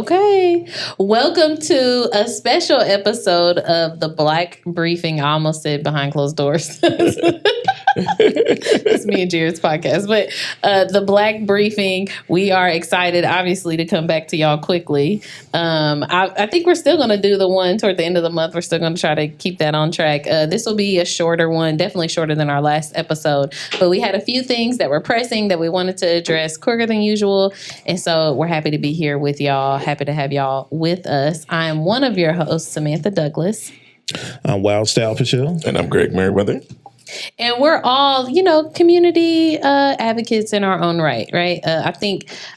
Okay. Welcome to a special episode of the Black Briefing. I almost said behind closed doors. It's me and Jared's podcast. But the Black Briefing, we are excited, obviously, to come back to y'all quickly. I think we're still going to do the one toward the end of the month. We're still going to try to keep that on track. This will be a shorter one, definitely shorter than our last episode. But we had a few things that were pressing that we wanted to address quicker than usual. And so we're happy to be here with y'all. Happy to have y'all with us. I am one of your hosts, Samantha Douglas. I'm Wild Style Michelle. And I'm Greg Merriweather. And we're all, community advocates in our own right?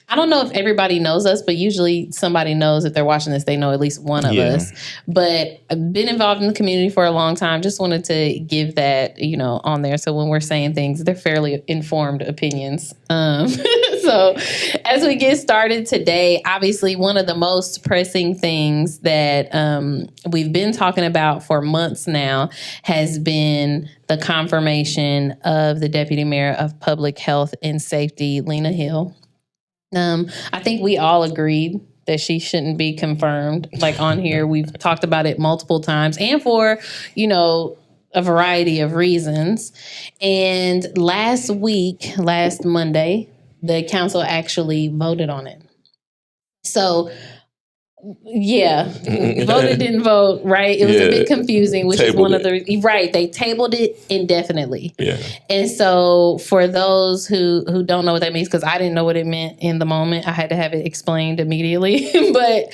I don't know if everybody knows us, but usually somebody knows if they're watching this, they know at least one of us. But I've been involved in the community for a long time. Just wanted to give that, on there. So when we're saying things, they're fairly informed opinions. So as we get started today, obviously one of the most pressing things that we've been talking about for months now has been the confirmation of the Deputy Mayor of Public Health and Safety, Lena Hill. I think we all agreed that she shouldn't be confirmed. Like on here, we've talked about it multiple times and for, a variety of reasons. And last Monday, the council actually voted on it. So, voted, didn't vote, right? It was a bit confusing, which is one of the, right, they tabled it indefinitely. Yeah. And so for those who don't know what that means, because I didn't know what it meant in the moment, I had to have it explained immediately. But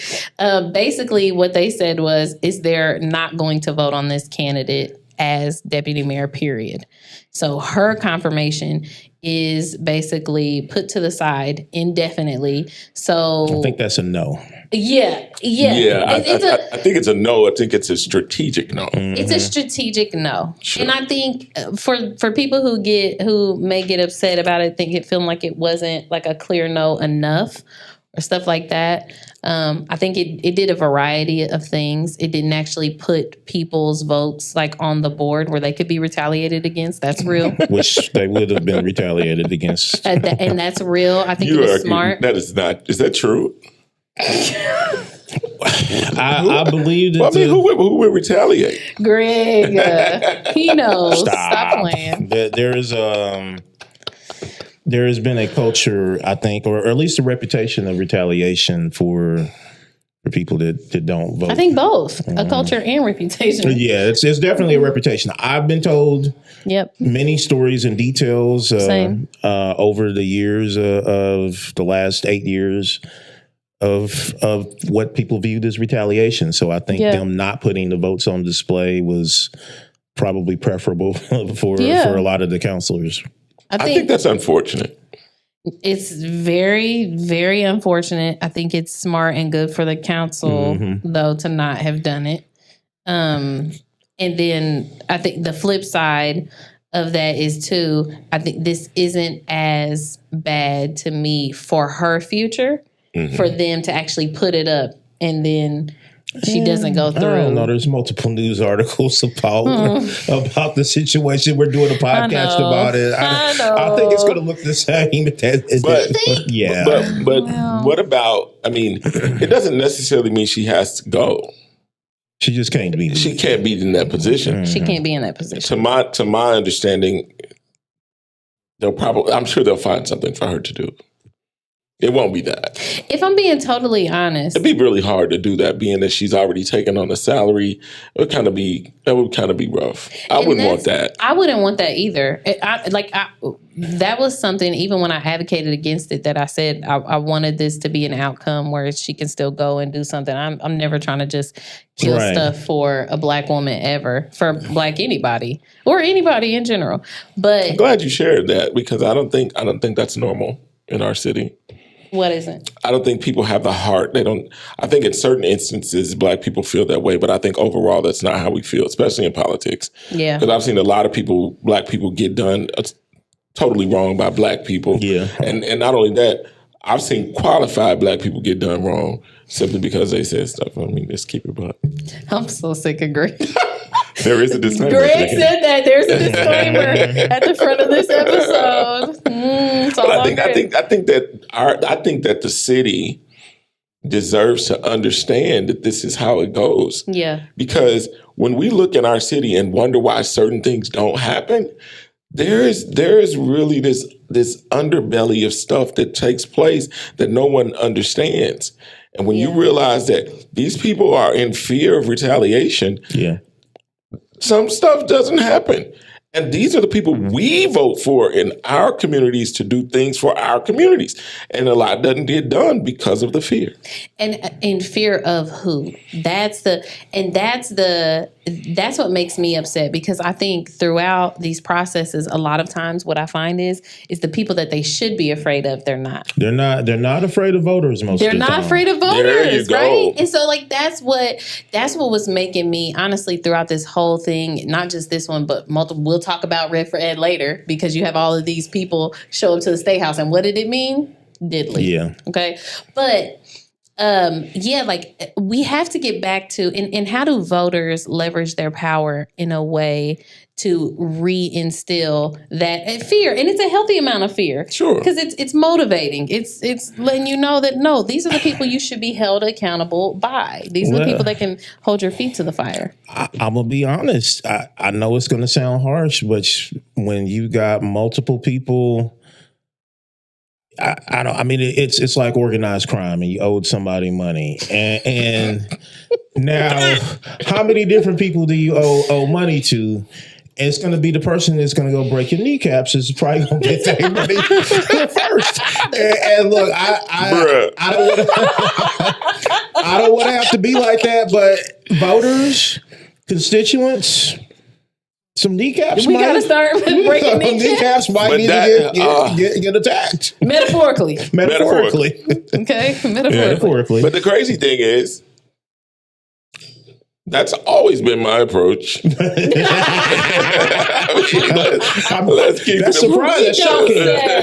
basically what they said is they're not going to vote on this candidate as deputy mayor, period. So her confirmation is basically put to the side indefinitely. So I think that's a no. Yeah. I think it's a no. I think it's a strategic no. It's a strategic no. Sure. And I think for people who may get upset about it, feeling like it wasn't like a clear no enough or stuff like that. I think it did a variety of things. It didn't actually put people's votes like on the board where they could be retaliated against. That's real. Which they would have been retaliated against. And that's real. I think it was smart. That is not. Is that true? I believe that. Who would retaliate? Greg, he knows. Stop playing. There has been a culture, I think, or at least a reputation of retaliation for people that don't vote. I think both, a culture and reputation. Yeah, it's definitely a reputation. I've been told many stories and details over the years of the last 8 years of what people viewed as retaliation. So I think them not putting the votes on display was probably preferable for a lot of the counselors. I think that's unfortunate. It's very, very unfortunate. I think it's smart and good for the council, though, to not have done it. And then I think the flip side of that is, too, I think this isn't as bad to me for her future, for them to actually put it up and then she doesn't go through. I don't know. There's multiple news articles about the situation. We're doing a podcast about it. I think it's going to look the same. But what about? I mean, it doesn't necessarily mean she has to go. She just can't be. She can't be in that position. She can't be in that position. To my understanding, I'm sure they'll find something for her to do. It won't be that. If I'm being totally honest, it'd be really hard to do that, being that she's already taken on a salary. That would kind of be rough. I wouldn't want that. I wouldn't want that either. That was something, even when I advocated against it, that I said I wanted this to be an outcome where she can still go and do something. I'm never trying to just kill stuff for a Black woman ever, for Black anybody or anybody in general. But I'm glad you shared that, because I don't think that's normal in our city. What isn't? I don't think people have the heart. I think in certain instances, Black people feel that way, but I think overall that's not how we feel, especially in politics. Yeah. Because I've seen a lot of Black people get done totally wrong by Black people. Yeah. And not only that, I've seen qualified Black people get done wrong simply because they said stuff. I mean, let's keep it blunt. I'm so sick of Greg. There is a disclaimer. Greg said that. There's a disclaimer at the front of this episode. But I think that the city deserves to understand that this is how it goes. Yeah. Because when we look in our city and wonder why certain things don't happen, there is really this underbelly of stuff that takes place that no one understands. And when you realize that these people are in fear of retaliation, some stuff doesn't happen. And these are the people we vote for in our communities to do things for our communities. And a lot doesn't get done because of the fear. And in fear of who? That's what makes me upset, because I think throughout these processes, a lot of times what I find is the people that they should be afraid of, they're not. They're not afraid of voters most of the time. They're not afraid of voters, right? And so like that's what was making me, honestly, throughout this whole thing, not just this one, but multiple. We'll talk about Red for Ed later, because you have all of these people show up to the State House, and what did it mean? Diddly. Yeah. Okay. But like we have to get back to, and how do voters leverage their power in a way to reinstill that fear? And it's a healthy amount of fear. Sure. Because it's motivating. It's letting you know that, no, these are the people you should be held accountable by. These are the people that can hold your feet to the fire. I'm going to be honest. I know it's going to sound harsh, but when you got multiple people, it's like organized crime and you owed somebody money. And now, how many different people do you owe money to? It's going to be the person that's going to go break your kneecaps is probably going to get their money first. And look, I don't want to have to be like that, but voters, constituents, some kneecaps. We got to start breaking kneecaps. Might need to get attacked. Metaphorically. Okay, metaphorically. But the crazy thing is, that's always been my approach. Let's keep That's surprising.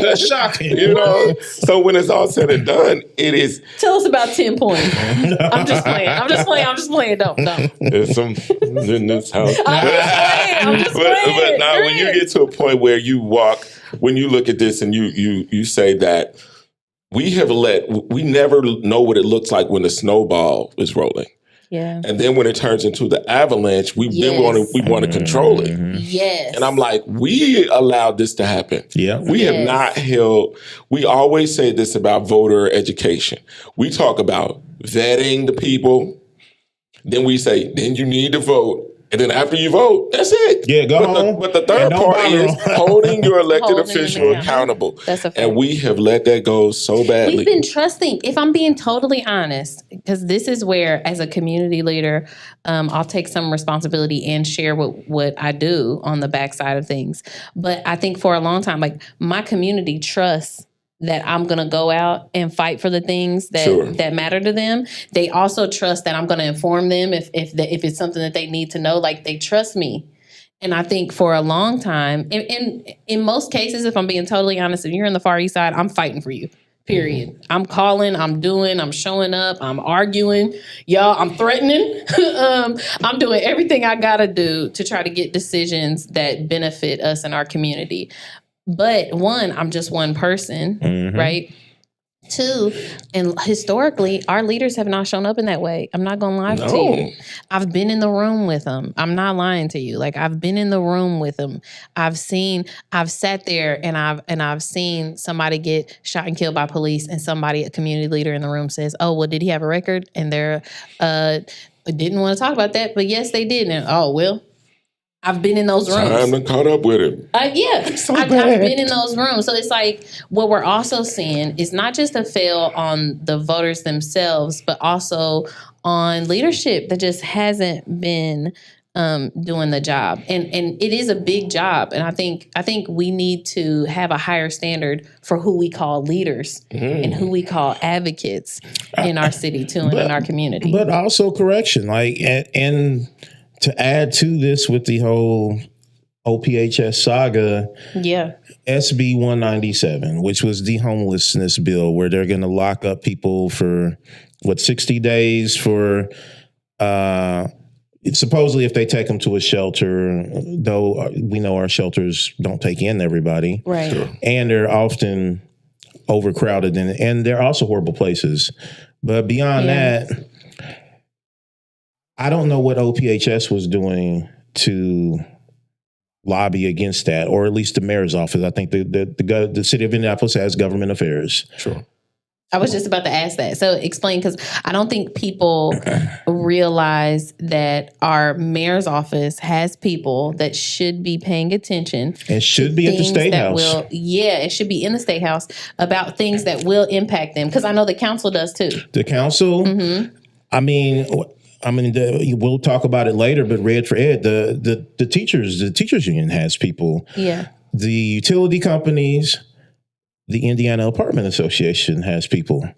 That's shocking. You know, so when it's all said and done, it is. Tell us about 10 points. I'm just playing. Don't. There's some in this house. I'm just playing. But now, when you get to a point where when you look at this and you say that we never know what it looks like when the snowball is rolling. Yeah. And then when it turns into the avalanche, we want to control it. Yes. And I'm like, we allowed this to happen. Yeah. We have not held. We always say this about voter education. We talk about vetting the people. Then we say, then you need to vote. And then after you vote, that's it. Yeah, go home. But the third part is holding your elected official accountable. That's a fact. And we have let that go so badly. We've been trusting, if I'm being totally honest, because this is where, as a community leader, I'll take some responsibility and share what I do on the backside of things. But I think for a long time, like, my community trusts that I'm going to go out and fight for the things that matter to them. They also trust that I'm going to inform them if it's something that they need to know. Like, they trust me. And I think for a long time, in most cases, if I'm being totally honest, if you're in the Far East Side, I'm fighting for you. Period. Mm-hmm. I'm calling, I'm showing up, I'm arguing. Y'all, I'm threatening. I'm doing everything I got to do to try to get decisions that benefit us and our community. But one, I'm just one person, right? Two, and historically, our leaders have not shown up in that way. I'm not going to lie to you. I've been in the room with them. I'm not lying to you. Like, I've been in the room with them. I've sat there and I've seen somebody get shot and killed by police, and a community leader in the room says, "Oh, well, did he have a record?" And they're didn't want to talk about that, but yes, they did. And I've been in those rooms. Time to caught up with him. I've been in those rooms. So it's like, what we're also seeing is not just a fail on the voters themselves, but also on leadership that just hasn't been doing the job. And it is a big job. And I think we need to have a higher standard for who we call leaders and who we call advocates in our city too, and in our community. But also correction, like, and to add to this with the whole OPHS saga, SB 197, which was the homelessness bill, where they're going to lock up people for 60 days for supposedly if they take them to a shelter, though we know our shelters don't take in everybody, right? Sure. And they're often overcrowded, and they're also horrible places. But beyond that, I don't know what OPHS was doing to lobby against that, or at least the mayor's office. I think the city of Indianapolis has government affairs. Sure. I was just about to ask that. So explain, because I don't think people realize that our mayor's office has people that should be paying attention. And should be at the State House. It should be in the State House about things that will impact them. Because I know the council does too. The council, I mean, we'll talk about it later, but Red for Ed, the teachers union has people. Yeah. The utility companies, the Indiana Apartment Association has people.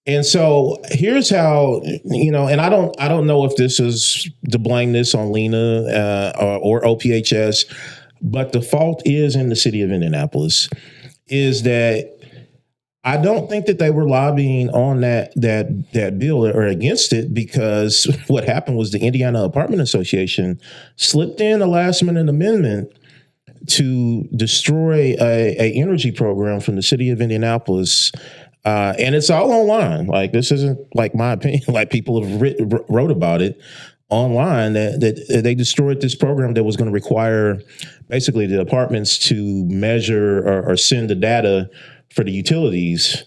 And so here's how, and I don't know if this is to blame this on Lena or OPHS, but the fault is in the city of Indianapolis, is that I don't think that they were lobbying on that bill or against it, because what happened was the Indiana Apartment Association slipped in a last minute amendment to destroy a energy program from the city of Indianapolis. And it's all online. Like, this isn't like my opinion, like people have wrote about it online, that they destroyed this program that was going to require basically the apartments to measure or send the data for the utilities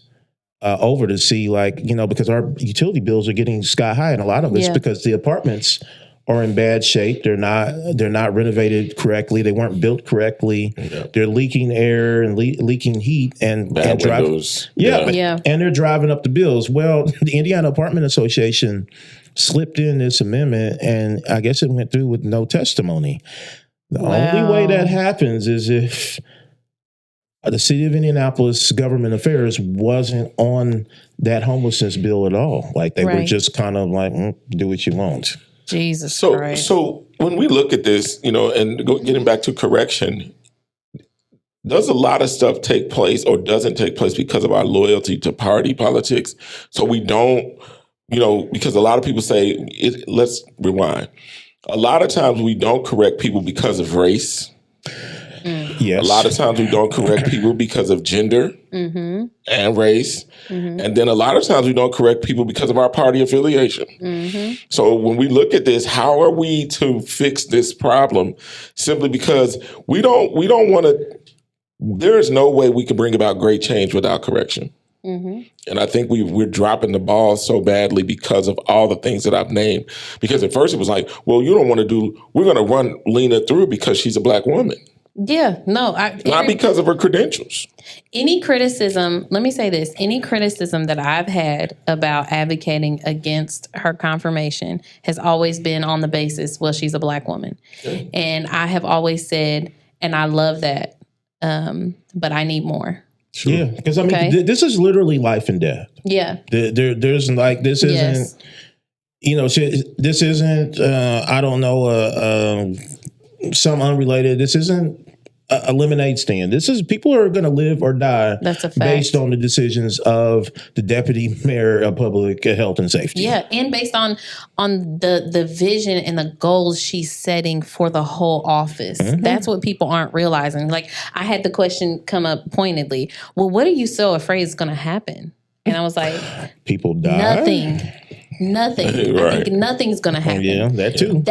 over to see, because our utility bills are getting sky high, and a lot of it's because the apartments are in bad shape. They're not renovated correctly. They weren't built correctly. Yeah. They're leaking air and leaking heat and driving. Windows. And they're driving up the bills. Well, the Indiana Apartment Association slipped in this amendment, and I guess it went through with no testimony. The only way that happens is if the city of Indianapolis government affairs wasn't on that homelessness bill at all. Like, they were just kind of like, do what you want. Jesus Christ. So when we look at this, and getting back to correction, does a lot of stuff take place or doesn't take place because of our loyalty to party politics? So we don't, because a lot of people say, let's rewind. A lot of times we don't correct people because of race. Yes. A lot of times we don't correct people because of gender and race. And then a lot of times we don't correct people because of our party affiliation. So when we look at this, how are we to fix this problem? Simply because we don't want to, there is no way we can bring about great change without correction. And I think we're dropping the ball so badly because of all the things that I've named. Because at first it was like, well, we're going to run Lena through because she's a black woman. Yeah, no. Not because of her credentials. Any criticism, let me say this, any criticism that I've had about advocating against her confirmation has always been on the basis, well, she's a black woman. Okay. And I have always said, and I love that, but I need more. Sure. Yeah, because this is literally life and death. Yeah. There's this isn't, this isn't, I don't know, some unrelated. This isn't a lemonade stand. This is, people are going to live or die. That's a fact. Based on the decisions of the deputy mayor of public health and safety. Yeah, and based on the vision and the goals she's setting for the whole office. That's what people aren't realizing. Like, I had the question come up pointedly, well, what are you so afraid is going to happen? And I was like, people die. Nothing. Right. I think nothing's going to happen. Yeah, that too.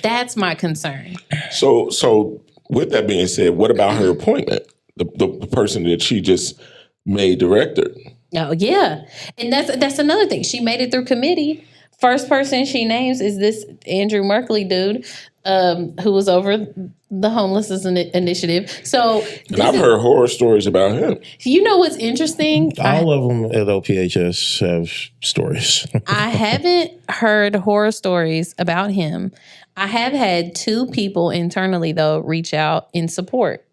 That's my concern. So with that being said, what about her appointment? The person that she just made director. Oh yeah, and that's another thing. She made it through committee. First person she names is this Andrew Merkley dude, who was over the homelessness initiative. So, and I've heard horror stories about him. You know what's interesting? All of them at OPHS have stories. I haven't heard horror stories about him. I have had 2 people internally, though, reach out in support,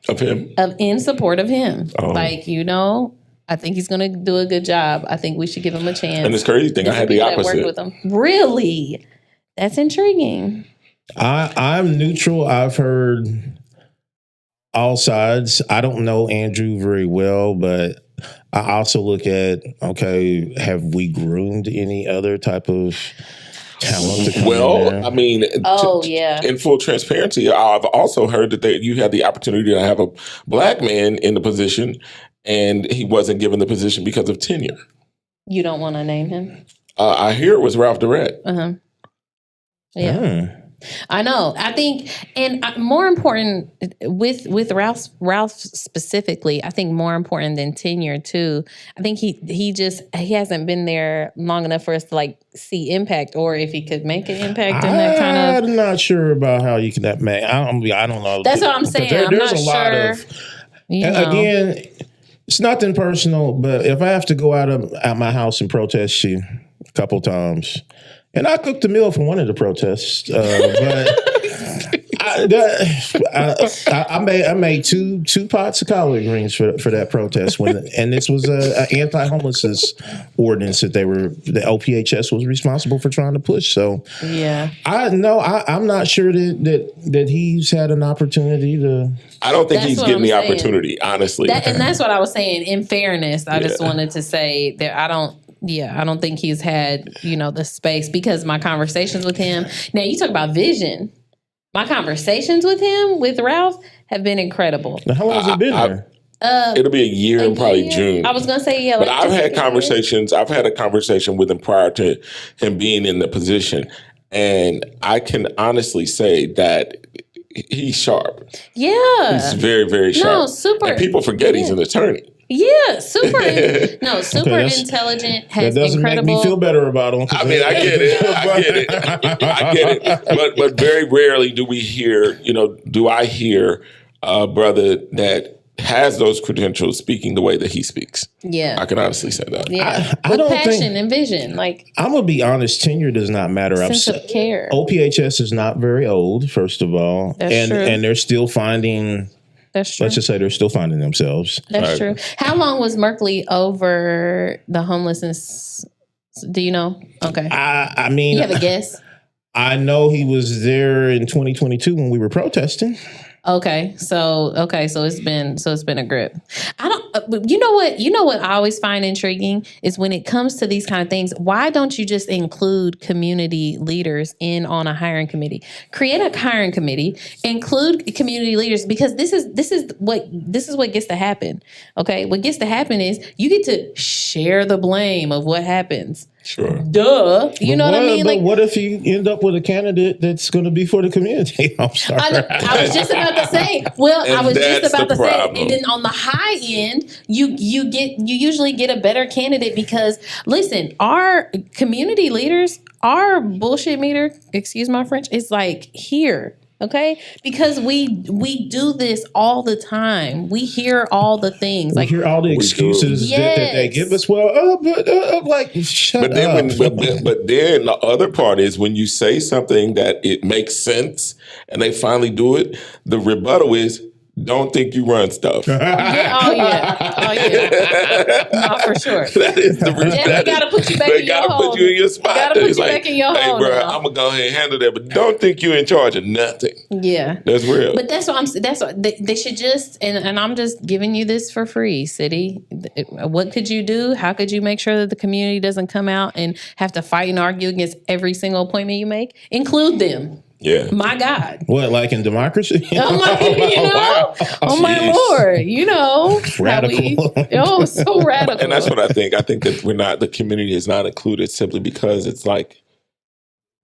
of him, in support of him. Oh. I think he's going to do a good job. I think we should give him a chance. And this crazy thing, I had the opposite. Work with him. Really? That's intriguing. I'm neutral. I've heard all sides. I don't know Andrew very well, but I also look at, have we groomed any other type of talent? Well, I mean, in full transparency, I've also heard that you had the opportunity to have a black man in the position, and he wasn't given the position because of tenure. You don't want to name him? I hear it was Ralph Durant. Yeah. I know. I think, and more important with Ralph specifically, I think more important than tenure too. I think he hasn't been there long enough for us to like see impact, or if he could make an impact in that kind of. I'm not sure about how you can make. I don't know. That's what I'm saying. There's a lot of. Again, it's nothing personal, but if I have to go out my house and protest you a couple times. And I cooked a meal for one of the protests, but I made two pots of collard greens for that protest and this was an anti-homelessness ordinance that the OPHS was responsible for trying to push. So yeah, I'm not sure that he's had an opportunity to. I don't think he's getting the opportunity, honestly. And that's what I was saying. In fairness, I just wanted to say that I don't think he's had, the space, because my conversations with him, now you talk about vision. My conversations with him, with Ralph, have been incredible. Now, how long has it been there? It'll be a year in probably June. I was going to say, but I've had conversations. I've had a conversation with him prior to him being in the position. And I can honestly say that he's sharp. Yeah. He's very, very sharp. No, super. And people forget he's an attorney. Yeah, super intelligent. Has that doesn't incredible. Make me feel better about him. I mean, I get it. But very rarely do I hear a brother that has those credentials speaking the way that he speaks. Yeah, I can honestly say that. Yeah, with passion and vision. Like, I'm gonna be honest, tenure does not matter. Sense of care. OPHS is not very old, first of all, That's true. And they're still finding. That's true. Let's just say they're still finding themselves. That's true. How long was Merkley over the homelessness? Do you know? Okay. I mean, you have a guess? I know he was there in 2022 when we were protesting. Okay, so it's been a grip. You know what I always find intriguing is when it comes to these kind of things, why don't you just include community leaders on a hiring committee? Create a hiring committee, include community leaders, because this is what gets to happen. Okay, what gets to happen is you get to share the blame of what happens. Sure. Duh. You know what I mean? But what if you end up with a candidate that's going to be for the community? I'm sorry. I was just about to say. Well, I was just about to say. And then on the high end, you usually get a better candidate because, listen, our community leaders, our bullshit meter, excuse my French, is like here. Okay, because we do this all the time. We hear all the things. We hear all the excuses that they give us. Well, shut up. But then the other part is when you say something that it makes sense and they finally do it, the rebuttal is, don't think you run stuff. Oh yeah. No, for sure. That is the they got to put you back in your hole. They got to put you in your spot. Got to put you back in your hole. Hey, bro, I'm gonna go ahead and handle that, but don't think you're in charge of nothing. Yeah, that's real. But that's what I'm. That's what they should just. And I'm just giving you this for free, city. What could you do? How could you make sure that the community doesn't come out and have to fight and argue against every single appointment you make? Include them. Yeah. My God. What, like in democracy? Oh my Lord. Radical. So radical. And that's what I think. I think that the community is not included simply because it's like,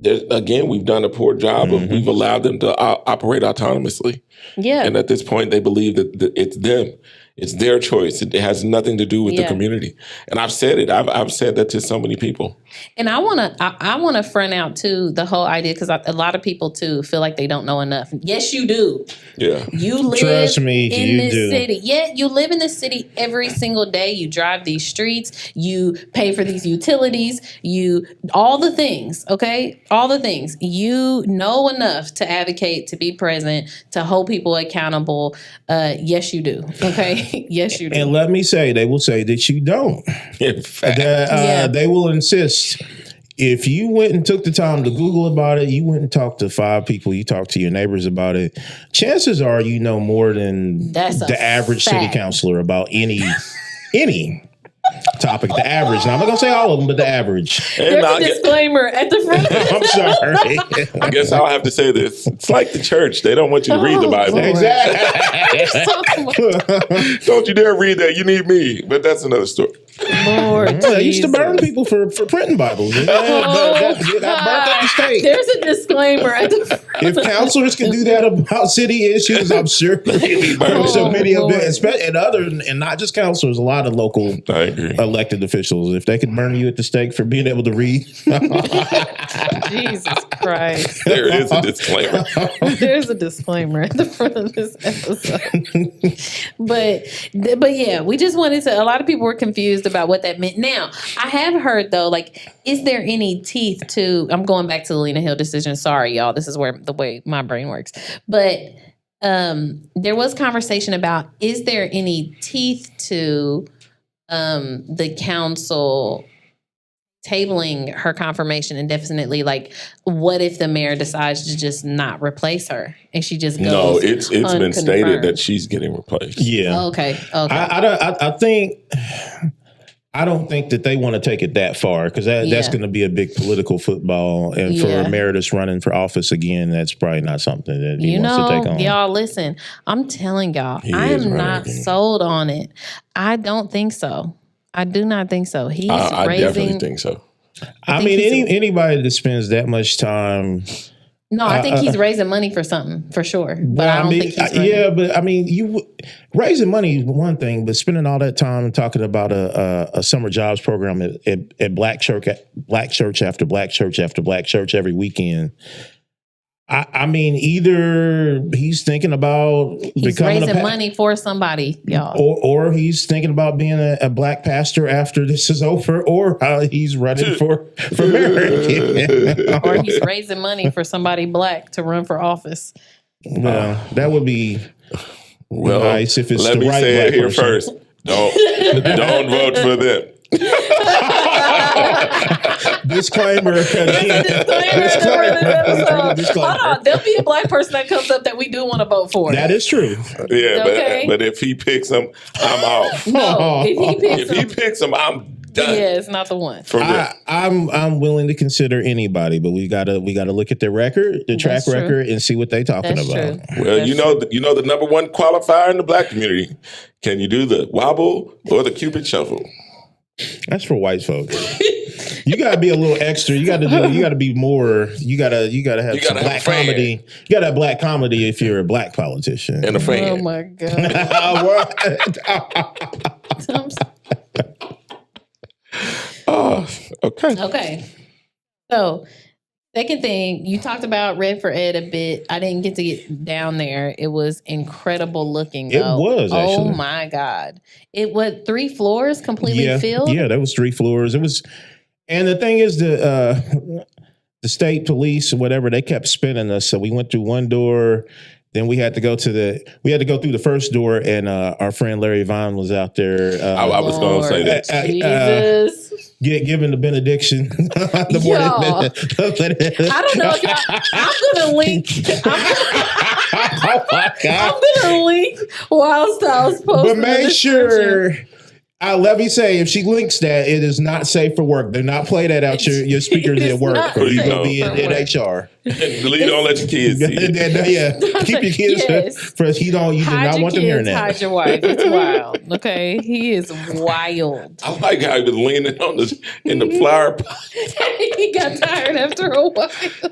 again, we've done a poor job of we've allowed them to operate autonomously. Yeah. And at this point, they believe that it's them. It's their choice. It has nothing to do with the community. And I've said it. I've said that to so many people. And I want to front out too the whole idea, because a lot of people too feel like they don't know enough. Yes, you do. Yeah, you live Trust me, in this city. Yeah, you live in this city every single day. You drive these streets. You pay for these utilities. All the things. Okay, all the things. You know enough to advocate, to be present, to hold people accountable. Yes, you do. Okay, yes, you do. And let me say, they will say that you don't. In fact, they will insist. If you went and took the time to Google about it, you went and talked to 5 people, you talked to your neighbors about it, chances are you know more than the average city councilor about any topic. The average. Now, I'm not going to say all of them, but the average. There's a disclaimer at the front. I'm sorry. I guess I'll have to say this. It's like the church. They don't want you to read the Bible. Exactly. Don't you dare read that. You need me. But that's another story. Lord, they used to burn people for printing Bibles. Got burnt at the stake. There's a disclaimer at the front. If counselors can do that about city issues, I'm sure so many of them, and not just counselors, a lot of local elected officials, if they could burn you at the stake for being able to read. Jesus Christ. There is a disclaimer. There's a disclaimer at the front of this episode. But yeah, we just wanted to, a lot of people were confused about what that meant. Now, I have heard though, like, is there any teeth to, I'm going back to the Lena Hill decision. Sorry, y'all. This is the way my brain works. But there was conversation about, is there any teeth to the council tabling her confirmation indefinitely? Like, what if the mayor decides to just not replace her and she just goes? No, it's been stated that she's getting replaced. Yeah. Oh, okay. I don't think that they want to take it that far, because that's going to be a big political football. And for Emeritus running for office again, that's probably not something that he wants to take on. Y'all, listen, I'm telling y'all, I am not sold on it. I don't think so. I do not think so. I definitely think so. I mean, anybody that spends that much time. No, I think he's raising money for something, for sure. But I don't think he's running. Yeah, but I mean, you raising money is one thing, but spending all that time talking about a summer jobs program at Black church after Black church after Black church every weekend. I mean, either he's thinking about raising money for somebody, y'all, or he's thinking about being a Black pastor after this is over, or he's running for mayor, or he's raising money for somebody Black to run for office. Well, that would be nice if it's the right Black person. Let me say it here first. Don't vote for them. Disclaimer. Hold on, there'll be a Black person that comes up that we do want to vote for. That is true. Yeah, okay. but if he picks him, I'm off. No, if he picks him, I'm done. Yeah, it's not the one. I'm willing to consider anybody, but we gotta look at their record, the track record, and see what they're talking about. Well, you know the number one qualifier in the Black community. Can you do the wobble or the Cupid shuffle? That's for white folks. You gotta be a little extra. You gotta be more. You gotta have some Black comedy. You gotta have Black comedy if you're a Black politician and a fan. Oh my God. Okay. So, second thing, you talked about Red for Ed a bit. I didn't get to get down there. It was incredible looking, though. It was, actually. Oh, my God. It was 3 floors completely filled? Yeah, that was 3 floors. It was, and the thing is, the state police or whatever, they kept spinning us. So we went through one door. Then we had to go through the first door, and our friend Larry Vaughn was out there. I was going to say that. Jesus. Giving the benediction. I don't know if y'all, I'm going to link. Oh my God. I'm going to link whilst I was posting. But make sure. Let me say, if she links that, it is not safe for work. Do not play that out your speakers at work, or you're going to be in HR. Don't let your kids see it. Keep your kids for you do not want them hearing that. Hide your wife. It's wild. Okay, he is wild. I like how he was leaning in the flower pot. He got tired after a while.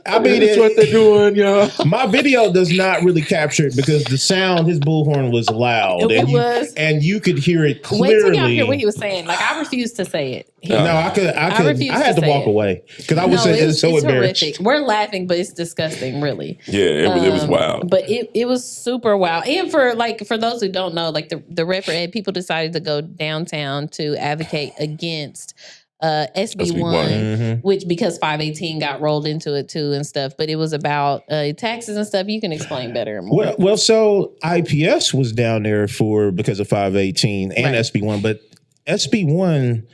I mean, that's what they're doing, y'all. My video does not really capture it because the sound, his bullhorn was loud, and you could hear it clearly. Wait till y'all hear what he was saying. Like, I refused to say it. I had to walk away because I was saying it's so embarrassing. Horrific. We're laughing, but it's disgusting, really. Yeah, it was wild. But it was super wild. And for those who don't know, like the Red for Ed, people decided to go downtown to advocate against SB1, which because 518 got rolled into it too and stuff. But it was about taxes and stuff. You can explain better and more. Well, so IPS was down there because of 518 and SB1, but SB1.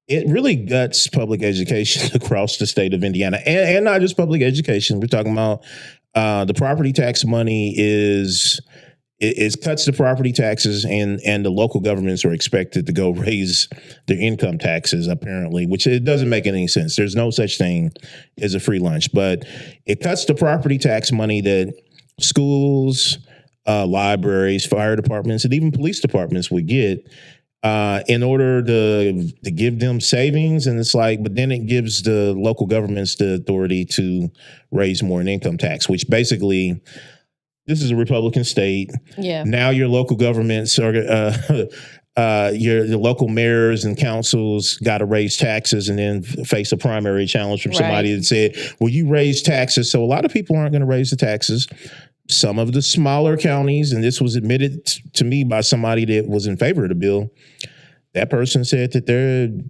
It really guts public education across the state of Indiana, and not just public education. We're talking about the property tax money is it cuts the property taxes, and the local governments are expected to go raise their income taxes, apparently, which it doesn't make any sense. There's no such thing as a free lunch, but it cuts the property tax money that schools, libraries, fire departments, and even police departments would get in order to give them savings. And it's like, but then it gives the local governments the authority to raise more in income tax, which basically, this is a Republican state. Yeah. Now your local governments are, your local mayors and councils got to raise taxes and then face a primary challenge from somebody that said, well, you raise taxes. So a lot of people aren't going to raise the taxes. Some of the smaller counties, and this was admitted to me by somebody that was in favor of the bill, that person said that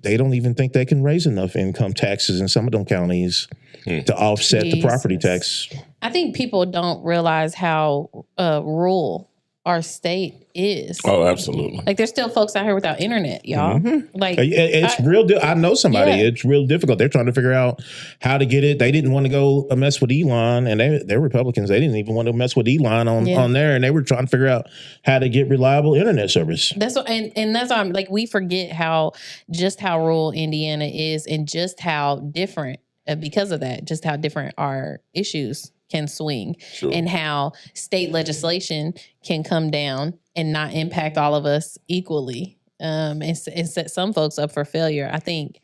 they don't even think they can raise enough income taxes in some of them counties to offset the property tax. I think people don't realize how rural our state is. Oh, absolutely. Like, there's still folks out here without internet, y'all. Mm-hmm. Like, it's I know somebody. Yeah. It's real difficult. They're trying to figure out how to get it. They didn't want to go mess with Elon, and they're Republicans. They didn't even want to mess with Elon on there, and they were trying to figure out how to get reliable internet service. That's what, and that's why I'm like, we forget how rural Indiana is, and just how different, because of that, just how different our issues can swing, and how state legislation can come down and not impact all of us equally, and set some folks up for failure. I think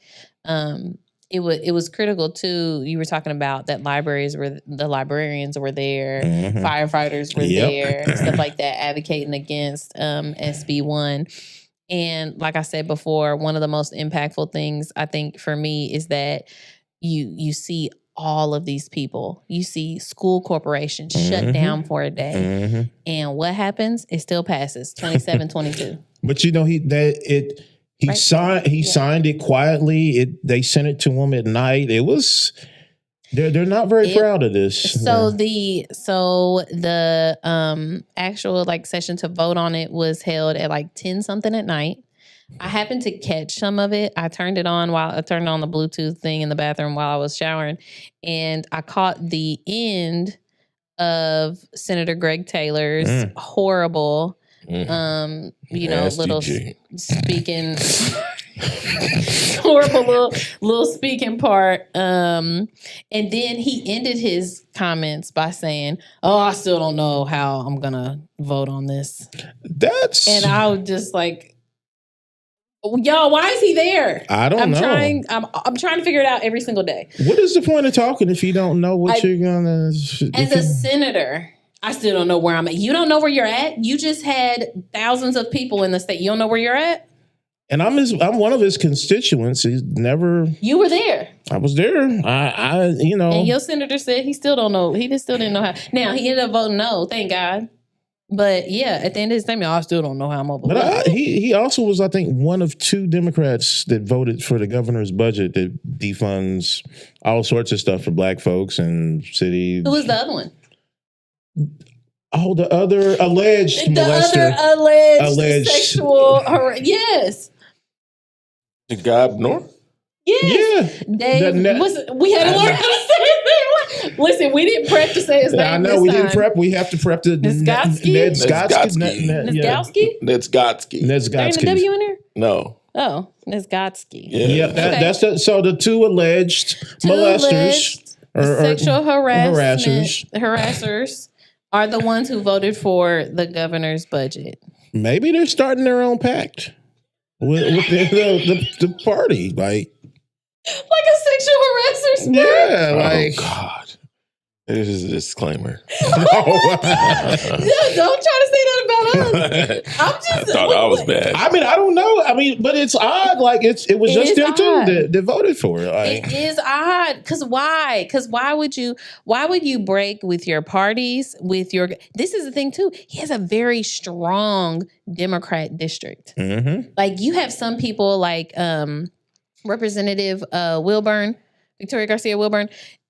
it was critical too. You were talking about that the librarians were there, firefighters were there, and stuff like that, advocating against SB 1. And like I said before, one of the most impactful things I think for me is that you see all of these people. You see school corporations shut down for a day. And what happens? It still passes 27-22. But you know, he signed it quietly. They sent it to him at night. It was they're not very proud of this. So the actual like session to vote on it was held at like 10 something at night. I happened to catch some of it. I turned it on while I turned on the Bluetooth thing in the bathroom while I was showering, and I caught the end of Senator Greg Taylor's horrible, little speaking, horrible little speaking part. And then he ended his comments by saying, "Oh, I still don't know how I'm gonna vote on this." And I was just like, y'all, why is he there? I don't know. I'm trying to figure it out every single day. What is the point of talking if you don't know what you're gonna? As a senator, I still don't know where I'm at. You don't know where you're at. You just had thousands of people in the state. You don't know where you're at. And I'm one of his constituents. He's never. You were there. I was there. And your senator said he still don't know. He just still didn't know how. Now he ended up voting no. Thank God. But yeah, at the end of his time, I still don't know how I'm over. But he also was, I think, one of 2 Democrats that voted for the governor's budget that defunds all sorts of stuff for Black folks and cities. Who was the other one? Oh, the other alleged molester. Alleged sexual. Yes. The guy up north? Yes. Yeah. Dave, we had to learn how to say his name. Listen, we didn't prep to say his name. I know we didn't prep. We have to prep the Nedzgotsky. Nedzgotsky. Nedzgotsky. There ain't a W in there? No. Oh, Nedzgotsky. Yeah. That's so the 2 alleged molesters or sexual harassers are the ones who voted for the governor's budget. Maybe they're starting their own pact with the party, like a sexual harasser spread? Yeah, oh God. This is a disclaimer. Don't try to say that about us. I thought I was bad. I mean, I don't know. I mean, but it's odd. Like it was just them too that voted for it. It is odd. Because why? Because why would you break with your parties, this is the thing too. He has a very strong Democrat district. Like you have some people like Representative Victoria Garcia Wilburn.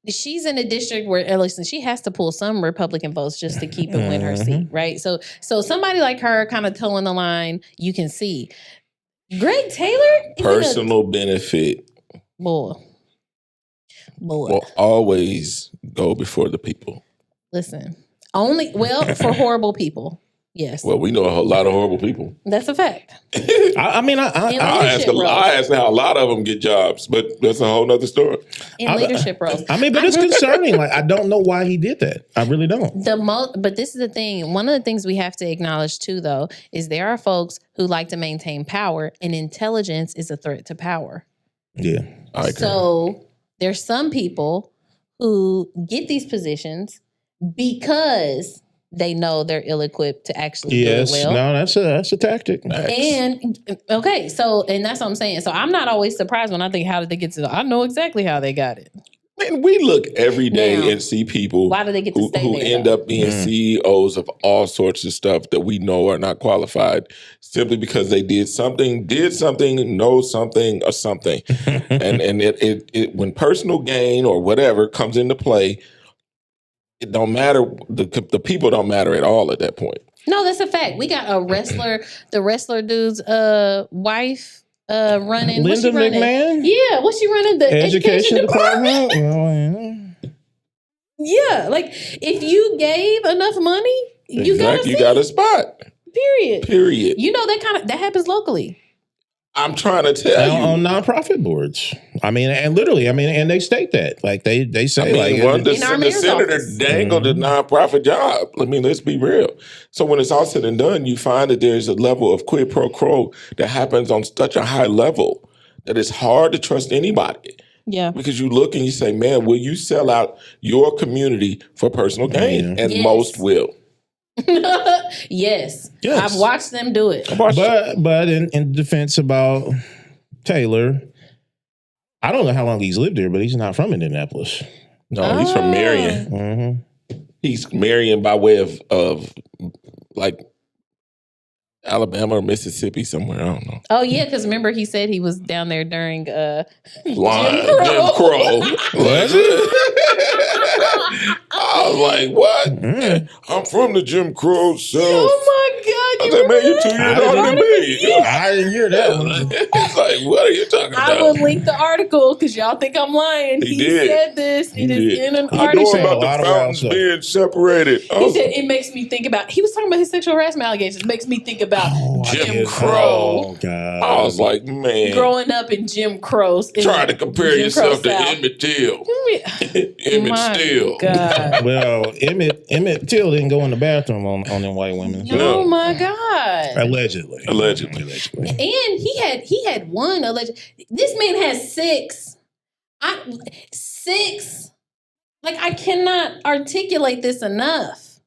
She's in a district where, listen, she has to pull some Republican votes just to keep and win her seat, right? So somebody like her kind of toeing the line, you can see. Greg Taylor? Personal benefit. Boy. Will always go before the people. Listen, for horrible people. Yes. Well, we know a lot of horrible people. That's a fact. I ask how a lot of them get jobs, but that's a whole nother story. In leadership roles. But it's concerning. Like, I don't know why he did that. I really don't. But this is the thing. One of the things we have to acknowledge too, though, is there are folks who like to maintain power, and intelligence is a threat to power. Yeah, I agree. So there's some people who get these positions because they know they're ill-equipped to actually do it well. No, that's a tactic. And okay, and that's what I'm saying. So I'm not always surprised when I think, how did they get to? I know exactly how they got it. Man, we look every day and see people why do they get to stay who there, end up being CEOs of all sorts of stuff that we know are not qualified simply because they did something, know something, or something. and it when personal gain or whatever comes into play, it don't matter. The people don't matter at all at that point. No, that's a fact. We got a wrestler, the wrestler dude's wife running. Linda what's she running? McMahon? Yeah, what's she running? The education department? Yeah, like if you gave enough money, you got a spot. Period. You know that happens locally. I'm trying to tell you on nonprofit boards. And they state that, like they say, the senator dangled a nonprofit job. I mean, let's be real. So when it's all said and done, you find that there's a level of quid pro quo that happens on such a high level that it's hard to trust anybody. Yeah, because you look and you say, "Man, will you sell out your community for personal gain?" And most will. Yes. I've watched them do it. But in defense about Taylor, I don't know how long he's lived there, but he's not from Indianapolis. No, he's from Marion. Mm-hmm. He's Marion by way of like Alabama or Mississippi somewhere. I don't know. Oh yeah, because remember he said he was down there during Jim Crow. I was like, what? I'm from the Jim Crow South. Oh my God. I said, man, you're 2 years older than me. I didn't hear that one. It's like, what are you talking about? I will link the article because y'all think I'm lying. He said this. It is in an article. I know about the fountains being separated. He said it makes me think about, he was talking about his sexual harassment allegations. It makes me think about Jim Crow. Oh, God. I was like, man. Growing up in Jim Crow's. Trying to compare yourself to Emmett Till. Emmett Till. God. Well, Emmett Till didn't go in the bathroom on them white women. Oh my God. Allegedly. And he had one alleged. This man has six. Like, I cannot articulate this enough.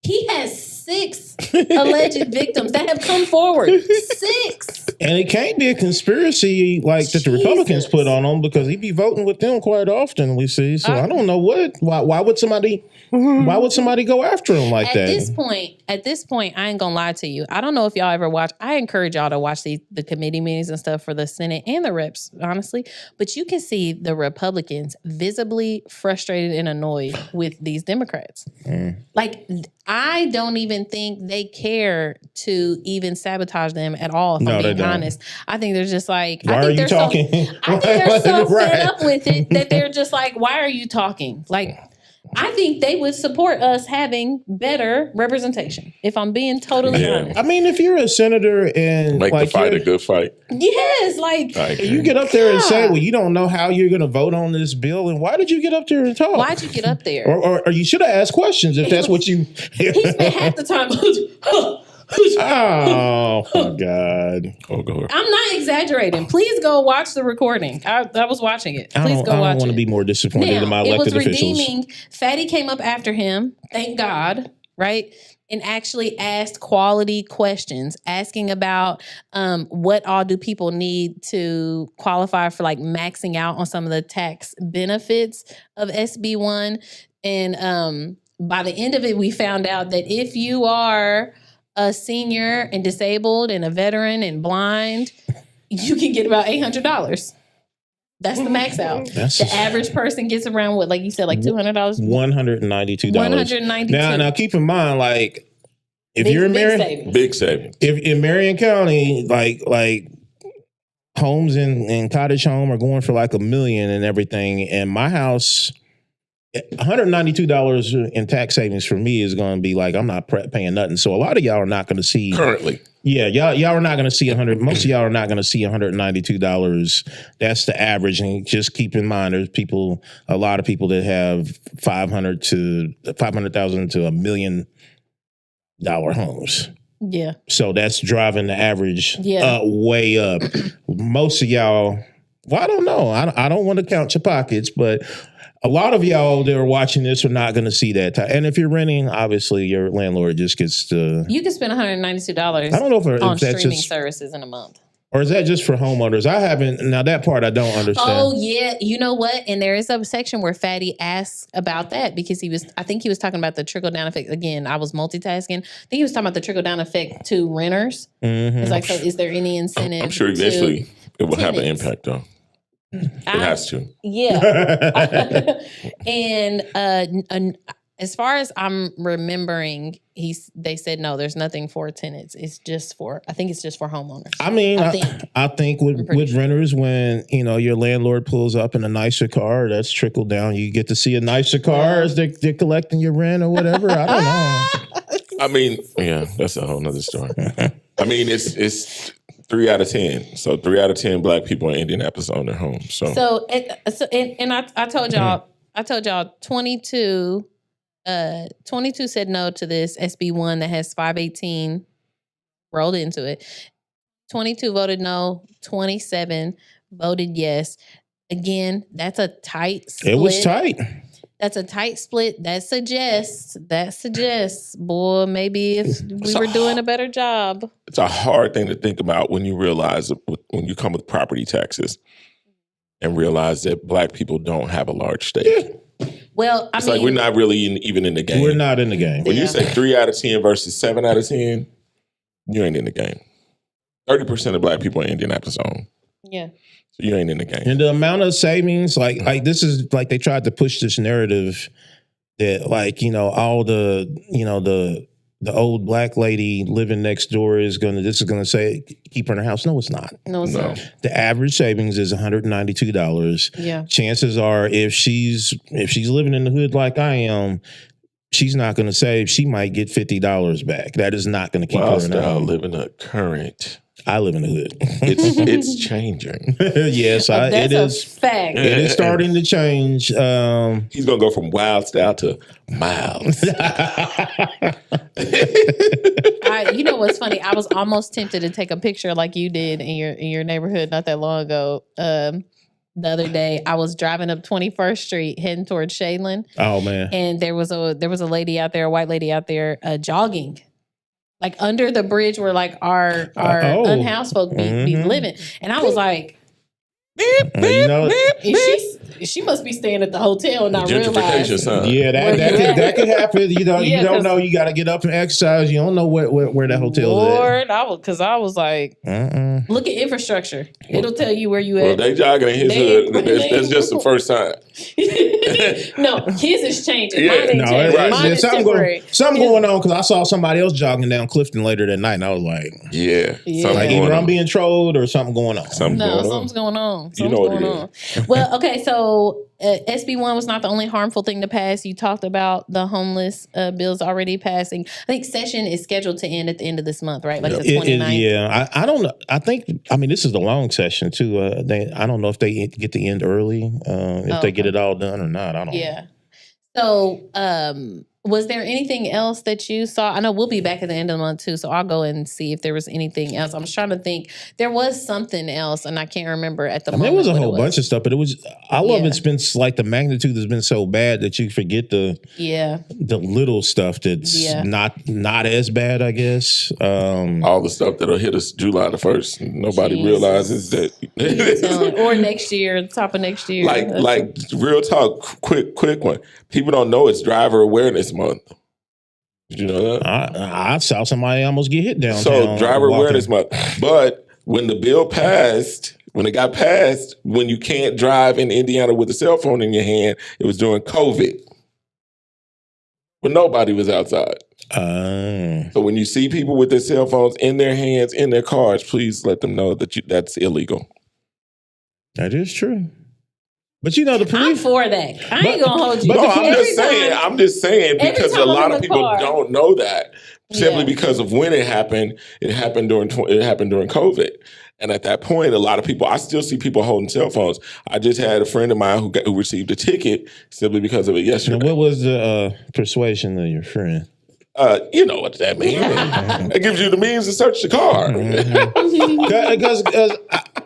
He has 6 alleged victims that have come forward. 6. And it can't be a conspiracy like that the Republicans put on him, because he be voting with them quite often, we see. So I don't know why would somebody go after him like that? At this point, I ain't gonna lie to you. I don't know if y'all ever watch. I encourage y'all to watch the committee meetings and stuff for the Senate and the reps, honestly. But you can see the Republicans visibly frustrated and annoyed with these Democrats. Like, I don't even think they care to even sabotage them at all, if I'm being honest. I think they're just like, why are you talking? I think they're so fed up with it that they're just like, why are you talking? Like, I think they would support us having better representation, if I'm being totally honest. I mean, if you're a senator and make the fight a good fight. Yes, like you get up there and say, well, you don't know how you're going to vote on this bill, and why did you get up there and talk? Why'd you get up there? Or you should have asked questions if that's what you... He spent half the time... Oh my God. I'm not exaggerating. Please go watch the recording. I was watching it. Please go watch it. I don't want to be more disappointed in my elected officials. It was redeeming. Fatty came up after him, thank God, right? And actually asked quality questions, asking about what all do people need to qualify for, like maxing out on some of the tax benefits of SB1. And by the end of it, we found out that if you are a senior and disabled and a veteran and blind, you can get about $800. That's the max out. The average person gets around what, like you said, like $200? $192. $192. Now keep in mind, like, if you're in Marion, big savings. If in Marion County, like homes in Cottage Home are going for like $1 million and everything, and my house $192 in tax savings for me is going to be like, I'm not paying nothing. So a lot of y'all are not going to see currently. Yeah, y'all are not going to see 100. Most of y'all are not going to see $192. That's the average. And just keep in mind, there's a lot of people that have $500,000 to $1 million homes. Yeah. So that's driving the average way up. Most of y'all, well, I don't know. I don't want to count your pockets, but a lot of y'all that are watching this are not going to see that. And if you're renting, obviously your landlord just gets to. You can spend $192 I don't know if on that's streaming services in a month. Or is that just for homeowners? I haven't. Now that part I don't understand. Oh yeah, you know what? And there is a section where Fatty asks about that because I think he was talking about the trickle down effect. Again, I was multitasking. I think he was talking about the trickle down effect to renters. Mm-hmm. It's like, so is there any incentive? I'm sure eventually it will have an impact though. It has to. Yeah. And as far as I'm remembering, they said no, there's nothing for tenants. I think it's just for homeowners. I mean, I think with renters, when your landlord pulls up in a nicer car, that's trickled down. You get to see a nicer car as they're collecting your rent or whatever. I don't know. I mean, yeah, that's a whole nother story. I mean, it's 3 out of 10. So 3 out of 10 Black people in Indianapolis own their homes. So I told y'all 22 said no to this SB1 that has 518 rolled into it. 22 voted no, 27 voted yes. Again, that's a tight split. It was tight. That's a tight split. That suggests, boy, maybe if we were doing a better job. It's a hard thing to think about when you realize when you come with property taxes and realize that Black people don't have a large stake. Yeah. Well, I mean, like we're not really even in the game. We're not in the game. When you say 3 out of 10 versus 7 out of 10, you ain't in the game. 30% of Black people in Indianapolis own. Yeah. So you ain't in the game. And the amount of savings, like this is like they tried to push this narrative that all the old Black lady living next door is gonna say keep her in her house. No, it's not. No, it's not. The average savings is $192. Yeah. Chances are if she's living in the hood like I am, she's not gonna save. She might get $50 back. That is not gonna keep her in the house. Living a current. I live in the hood. It's changing. Yes, it is. Fact. It is starting to change. He's gonna go from wild style to miles. You know what's funny? I was almost tempted to take a picture like you did in your neighborhood not that long ago. The other day, I was driving up 21st Street heading towards Shadeland. Oh man! And there was a lady out there, a white lady out there, jogging. Like under the bridge where like our unhoused folk be living. And I was like, beep, beep, beep. She must be staying at the hotel and not realize. Yeah, that could happen. You don't know. You got to get up and exercise. You don't know where that hotel is at. Because I was like, look at infrastructure. It'll tell you where you at. Well, they jogging in his hood. That's just the first time. No, his is changing. Mine is temporary. Something going on because I saw somebody else jogging down Clifton later that night, and I was like, like either I'm being trolled or something going on. Something's going on. You know what it is. Well, okay, so SB1 was not the only harmful thing to pass. You talked about the homeless bills already passing. I think session is scheduled to end at the end of this month, right? Like the 29th. Yeah, I don't know. I mean, this is the long session too. I don't know if they get to end early, if they get it all done or not. I don't know. Yeah. So, was there anything else that you saw? I know we'll be back at the end of the month too, so I'll go and see if there was anything else. I was trying to think. There was something else, and I can't remember at the moment. There was a whole bunch of stuff, but it's been like the magnitude has been so bad that you forget the little stuff that's not as bad, I guess. All the stuff that'll hit us July the 1st. Nobody realizes that. Or next year, top of next year. Like real talk, quick one. People don't know it's driver awareness month. Did you know that? I saw somebody almost get hit downtown. So driver awareness month. But when the bill passed, when it got passed, when you can't drive in Indiana with a cell phone in your hand, it was during COVID. But nobody was outside. So when you see people with their cell phones in their hands, in their cars, please let them know that that's illegal. That is true. But the police. I'm for that. I ain't gonna hold you. No, I'm just saying because a lot of people don't know that simply because of when it happened. It happened during COVID. And at that point, a lot of people, I still see people holding cell phones. I just had a friend of mine who received a ticket simply because of it yesterday. Now, what was the persuasion of your friend? You know what that means. It gives you the means to search the car. Because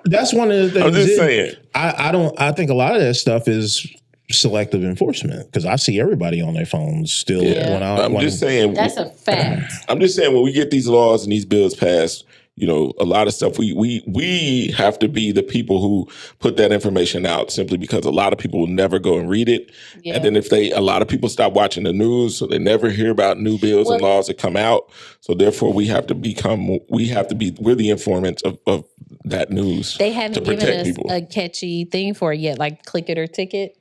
that's one of the things. I'm just saying. I think a lot of that stuff is selective enforcement because I see everybody on their phones still. Yeah. I'm just saying. That's a fact. I'm just saying when we get these laws and these bills passed, a lot of stuff we have to be the people who put that information out simply because a lot of people will never go and read it. Yeah. And then a lot of people stop watching the news, so they never hear about new bills and laws that come out. So therefore we're the informants of that news. They haven't given us a catchy thing for it yet, like click it or ticket.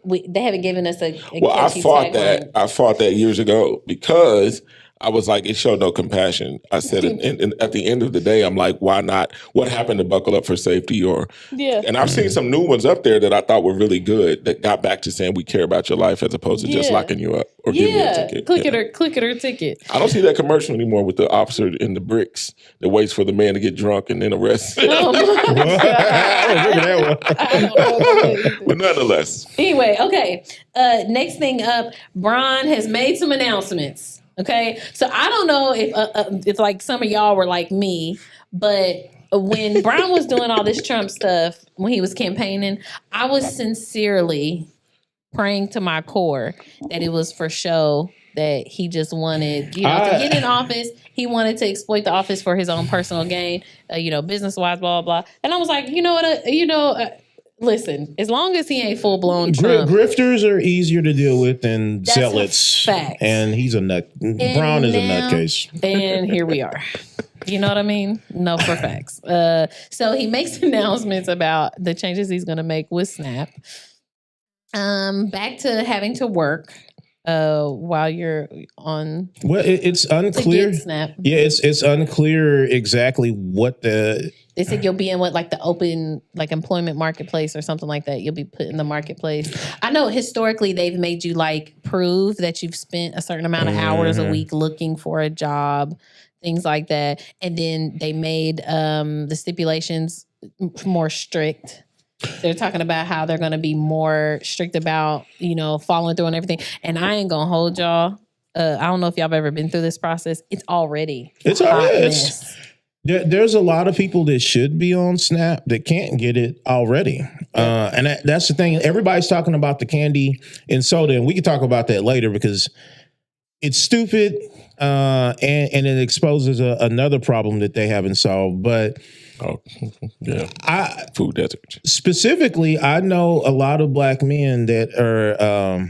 They haven't given us a catchy I fought that years ago because I was like, it showed no compassion. I said, and at the end of the day, I'm like, why not? What happened to buckle up for safety? And I've seen some new ones up there that I thought were really good that got back to saying we care about your life as opposed to just locking you up or giving you a ticket. Click it or ticket. I don't see that commercial anymore with the officer in the bricks that waits for the man to get drunk and then arrested. Oh my God. I don't remember that one. But nonetheless. Anyway, okay. Next thing up, Bron has made some announcements. Okay, so I don't know if like some of y'all were like me, but when Bron was doing all this Trump stuff, when he was campaigning, I was sincerely praying to my core that it was for show, that he just wanted, to get in office. He wanted to exploit the office for his own personal gain, business-wise, blah, blah, blah. And I was like, listen, as long as he ain't full blown Trump, grifters are easier to deal with than zealots. And he's a nut. Brown is a nutcase. And here we are. You know what I mean? No, for facts. So he makes announcements about the changes he's going to make with Snap. Back to having to work while you're on. Well, it's unclear. Snap. Yeah, it's unclear exactly what the. They said you'll be in the open employment marketplace or something like that. You'll be put in the marketplace. I know historically they've made you prove that you've spent a certain amount of hours a week looking for a job, things like that. And then they made the stipulations more strict. They're talking about how they're going to be more strict about, following through and everything. And I ain't going to hold y'all. I don't know if y'all have ever been through this process. It's already a mess. There's a lot of people that should be on Snap that can't get it already. And that's the thing. Everybody's talking about the candy and soda, and we can talk about that later because it's stupid and it exposes another problem that they haven't solved. But food desert. Specifically, I know a lot of black men that are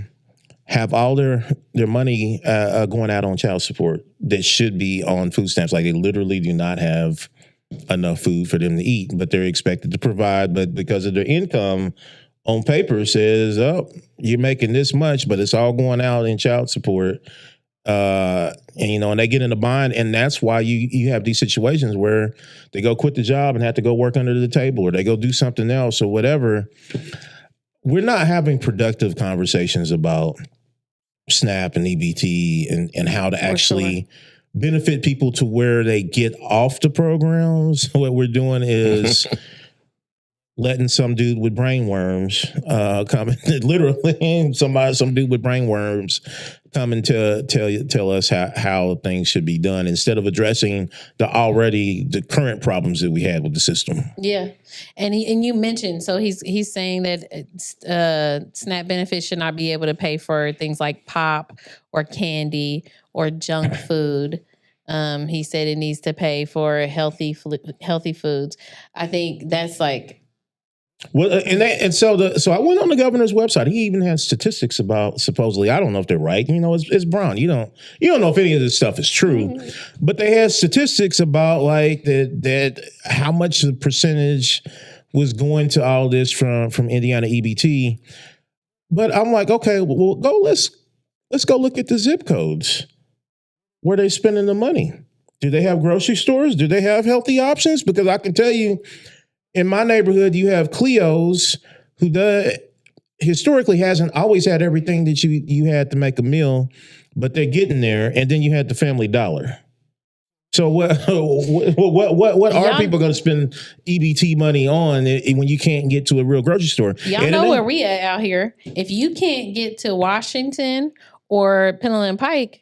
have all their money going out on child support that should be on food stamps. Like they literally do not have enough food for them to eat, but they're expected to provide. But because of their income on paper says, oh, you're making this much, but it's all going out in child support. And they get in a bind. And that's why you have these situations where they go quit the job and have to go work under the table or they go do something else or whatever. We're not having productive conversations about SNAP and EBT and how to actually benefit people to where they get off the programs. What we're doing is letting some dude with brain worms come literally some dude with brain worms come and tell us how things should be done instead of addressing the current problems that we had with the system. Yeah. And you mentioned, so he's saying that SNAP benefits should not be able to pay for things like pop or candy or junk food. He said it needs to pay for healthy foods. I think that's well, so I went on the governor's website. He even has statistics about supposedly. I don't know if they're right. It's Brown. You don't know if any of this stuff is true, but they had statistics about that how much the percentage was going to all this from Indiana EBT. But I'm like, okay, well, let's go look at the zip codes where they're spending the money. Do they have grocery stores? Do they have healthy options? Because I can tell you. In my neighborhood, you have Cleo's, who historically hasn't always had everything that you had to make a meal, but they're getting there. And then you had the Family Dollar. So what are people going to spend EBT money on when you can't get to a real grocery store? Y'all know where we at out here. If you can't get to Washington or Pendleton Pike,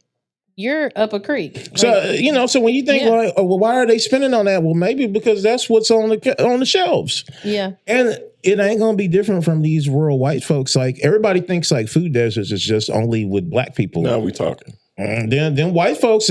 you're up a creek. So so when you think, well, why are they spending on that? Well, maybe because that's what's on the shelves. Yeah, and it ain't gonna be different from these rural white folks. Like everybody thinks like food deserts is just only with black people. Now we talking. And then white folks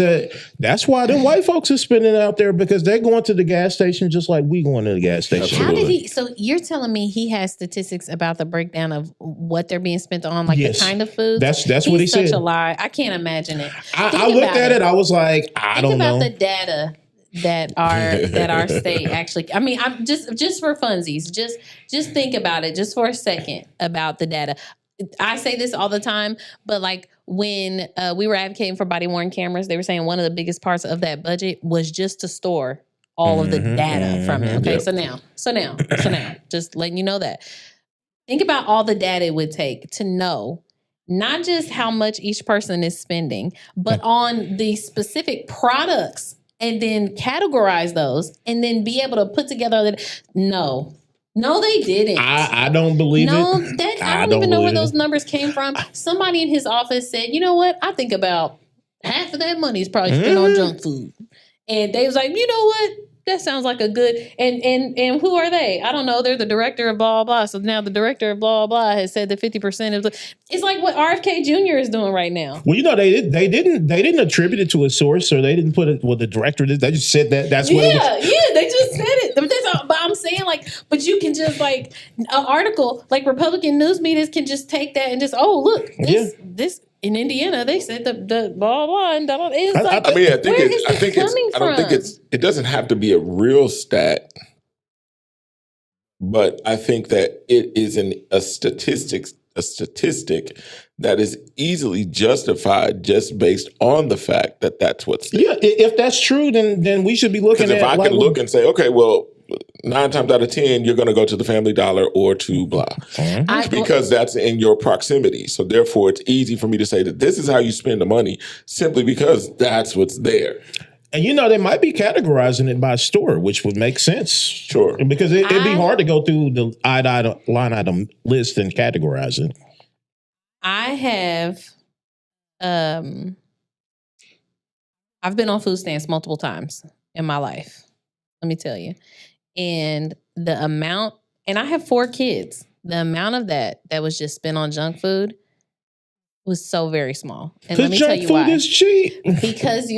that's why them white folks are spending out there because they're going to the gas station just like we going to the gas station. Absolutely. How did he? So you're telling me he has statistics about the breakdown of what they're being spent on, like the kind of food? That's what he said. Such a lie. I can't imagine it. I looked at it. I was like, I don't know. Think about the data that our state actually. I mean, I'm just for funsies. Just think about it, just for a second, about the data. I say this all the time, but like when we were advocating for body-worn cameras, they were saying one of the biggest parts of that budget was just to store all of the data from it. Okay, yep. So now, just letting you know that. Think about all the data it would take to know not just how much each person is spending, but on the specific products, and then categorize those, and then be able to put together that. No, they didn't. I don't believe it. I don't even know where those numbers came from. Somebody in his office said, you know what? I think about half of that money is probably spent on junk food. And they was like, you know what? That sounds like a good, and who are they? I don't know. They're the director of blah, blah, blah. So now the director of blah, blah has said that 50% of it's like what RFK Jr. is doing right now. Well, they didn't attribute it to a source, or they didn't put it with the director. They just said that's what it was. Yeah, they just said it. But I'm saying but you can just like an article, like Republican news medias can just take that and just, look, this in Indiana, they said the blah blah and blah blah. It doesn't have to be a real stat, but I think that it is a statistic that is easily justified just based on the fact that that's what's there. Yeah, if that's true, then we should be looking at. If I can look and say, okay, well, 9 times out of 10, you're going to go to the Family Dollar or to blah, because that's in your proximity. So therefore, it's easy for me to say that this is how you spend the money, simply because that's what's there. And they might be categorizing it by store, which would make sense. Sure, because it'd be hard to go through the line item list and categorize it. I have, I've been on food stamps multiple times in my life. Let me tell you. And the amount, and I have 4 kids, the amount of that was just spent on junk food was so very small. And let me tell you why. Junk food is cheap. Because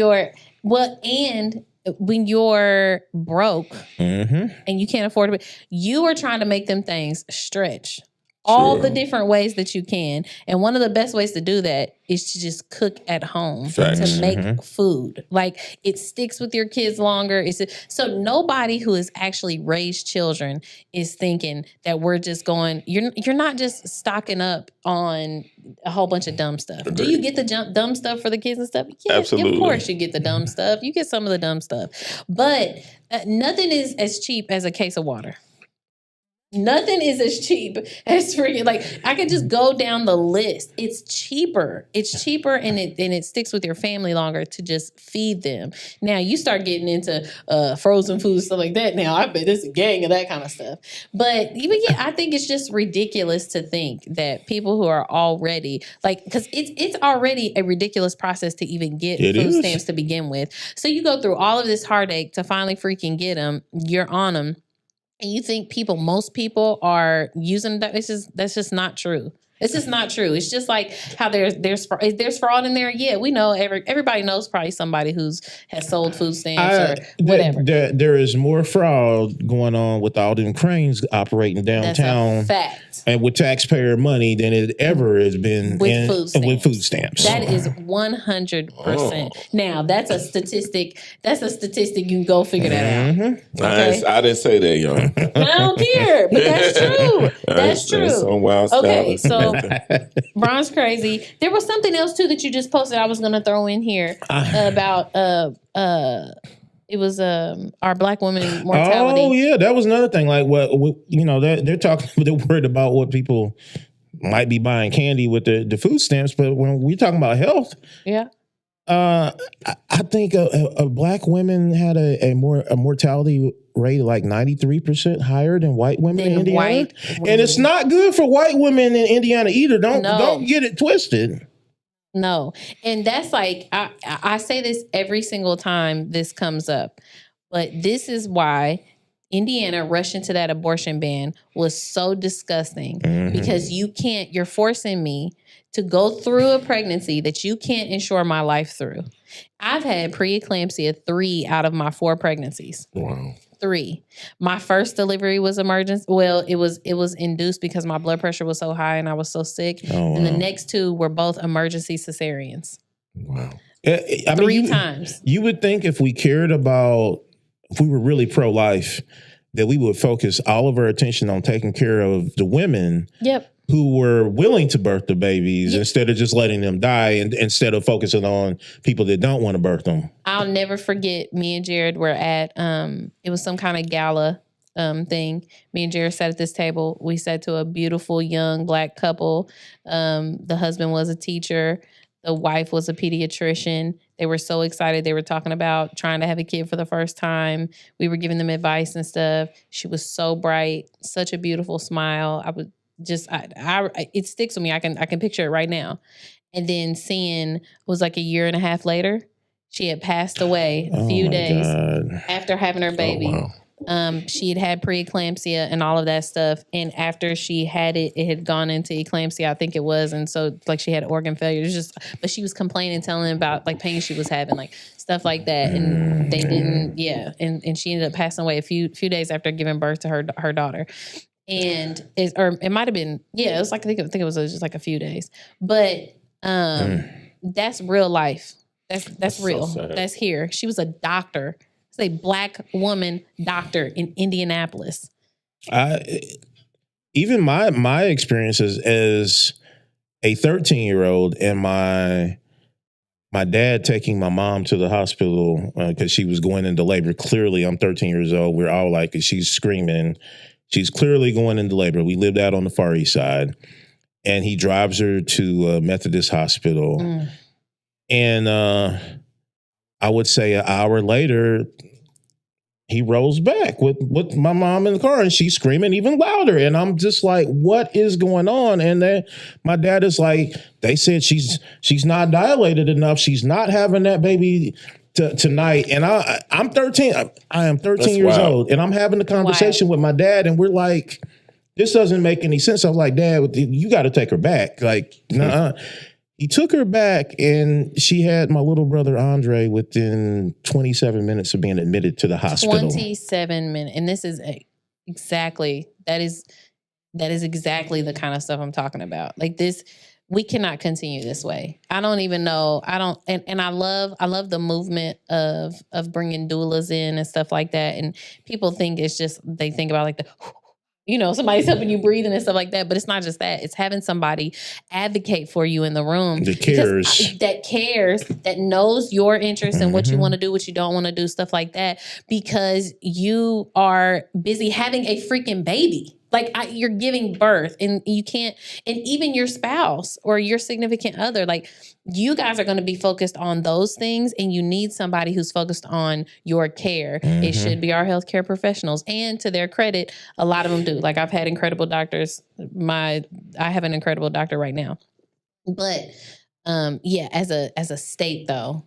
and when you're broke and you can't afford it, you are trying to make them things stretch. All the different ways that you can. And one of the best ways to do that is to just cook at home, to make food. Like, it sticks with your kids longer. So nobody who has actually raised children is thinking that we're just going, you're not just stocking up on a whole bunch of dumb stuff. Do you get the dumb stuff for the kids and stuff? Yes, absolutely. Of course you get the dumb stuff. You get some of the dumb stuff. But nothing is as cheap as a case of water. Nothing is as cheap as freaking, like, I could just go down the list. It's cheaper. It's cheaper, and it sticks with your family longer to just feed them. Now, you start getting into frozen food, stuff like that. Now, I bet there's a gang of that kind of stuff. But I think it's just ridiculous to think that people who are already, like, because it's already a ridiculous process to even get food stamps to begin with. So you go through all of this heartache to finally freaking get them. You're on them. And you think most people are using that. That's just not true. It's just not true. It's just like how there's fraud in there. Yeah, we know everybody knows probably somebody has sold food stamps or whatever. There is more fraud going on with all them cranes operating downtown. That's a fact. And with taxpayer money than it ever has been with food stamps. That is 100%. Now, that's a statistic. You can go figure that out. Okay? I didn't say that, y'all. I don't care, but that's true. That's true. That's some wild stuff. Okay, so Bron's crazy. There was something else too that you just posted I was going to throw in here about it was our Black women mortality. Oh yeah, that was another thing. Like they're talking, they're worried about what people might be buying candy with the food stamps, but when we're talking about health, I think a black women had a mortality rate of like 93% higher than white women in Indiana, and it's not good for white women in Indiana either. Don't get it twisted. No, and that's like I say this every single time this comes up, but this is why Indiana rushing to that abortion ban was so disgusting because you're forcing me to go through a pregnancy that you can't ensure my life through. I've had preeclampsia 3 out of my 4 pregnancies. Wow. 3. My first delivery was emergency. Well, it was induced because my blood pressure was so high and I was so sick. And the next 2 were both emergency cesareans. Wow. 3 times. You would think if we were really pro-life, that we would focus all of our attention on taking care of the women who were willing to birth the babies instead of just letting them die, and instead of focusing on people that don't want to birth them. I'll never forget, me and Jared were at, it was some kind of gala thing. Me and Jared sat at this table. We sat to a beautiful young black couple. The husband was a teacher. The wife was a pediatrician. They were so excited. They were talking about trying to have a kid for the first time. We were giving them advice and stuff. She was so bright, such a beautiful smile. I would just, it sticks with me. I can picture it right now. And then seeing, it was like a year and a half later, she had passed away a few days after having her baby. Oh, wow. She had preeclampsia and all of that stuff. And after she had it, it had gone into eclampsia, I think it was. And so like she had organ failure. It was but she was complaining, telling about like pain she was having, like stuff like that. And they didn't, And she ended up passing away a few days after giving birth to her daughter. And it might have been, it was like, I think it was just like a few days. But that's real life. That's real. So that's here. She was a doctor. It's a black woman doctor in Indianapolis. Even my experiences as a 13-year-old and my dad taking my mom to the hospital because she was going into labor. Clearly, I'm 13 years old. We're all like, she's screaming. She's clearly going into labor. We lived out on the Far East Side. And he drives her to Methodist Hospital. And I would say an hour later, he rolls back with my mom in the car, and she's screaming even louder. And I'm just like, what is going on? And then my dad is like, they said she's not dilated enough. She's not having that baby tonight. And I'm 13. I am 13 That's years wild. Old, and I'm having a conversation with my dad, and we're like, this doesn't make any sense. I was like, Dad, you got to take her back. Like, nah. He took her back, and she had my little brother Andre within 27 minutes of being admitted to the hospital. 27 minutes, and this is exactly that is exactly the kind of stuff I'm talking about. Like this, we cannot continue this way. I don't even know. And I love the movement of bringing doulas in and stuff like that. And people think it's just they think about like the. Somebody's helping you breathing and stuff like that. But it's not just that. It's having somebody advocate for you in the room. That cares. That knows your interests and what you want to do, what you don't want to do, stuff like that. Because you are busy having a freaking baby. Like you're giving birth and you can't, and even your spouse or your significant other, like you guys are going to be focused on those things, and you need somebody who's focused on your care. It should be our healthcare professionals. And to their credit, a lot of them do. Like I've had incredible doctors. I have an incredible doctor right now. But as a state though,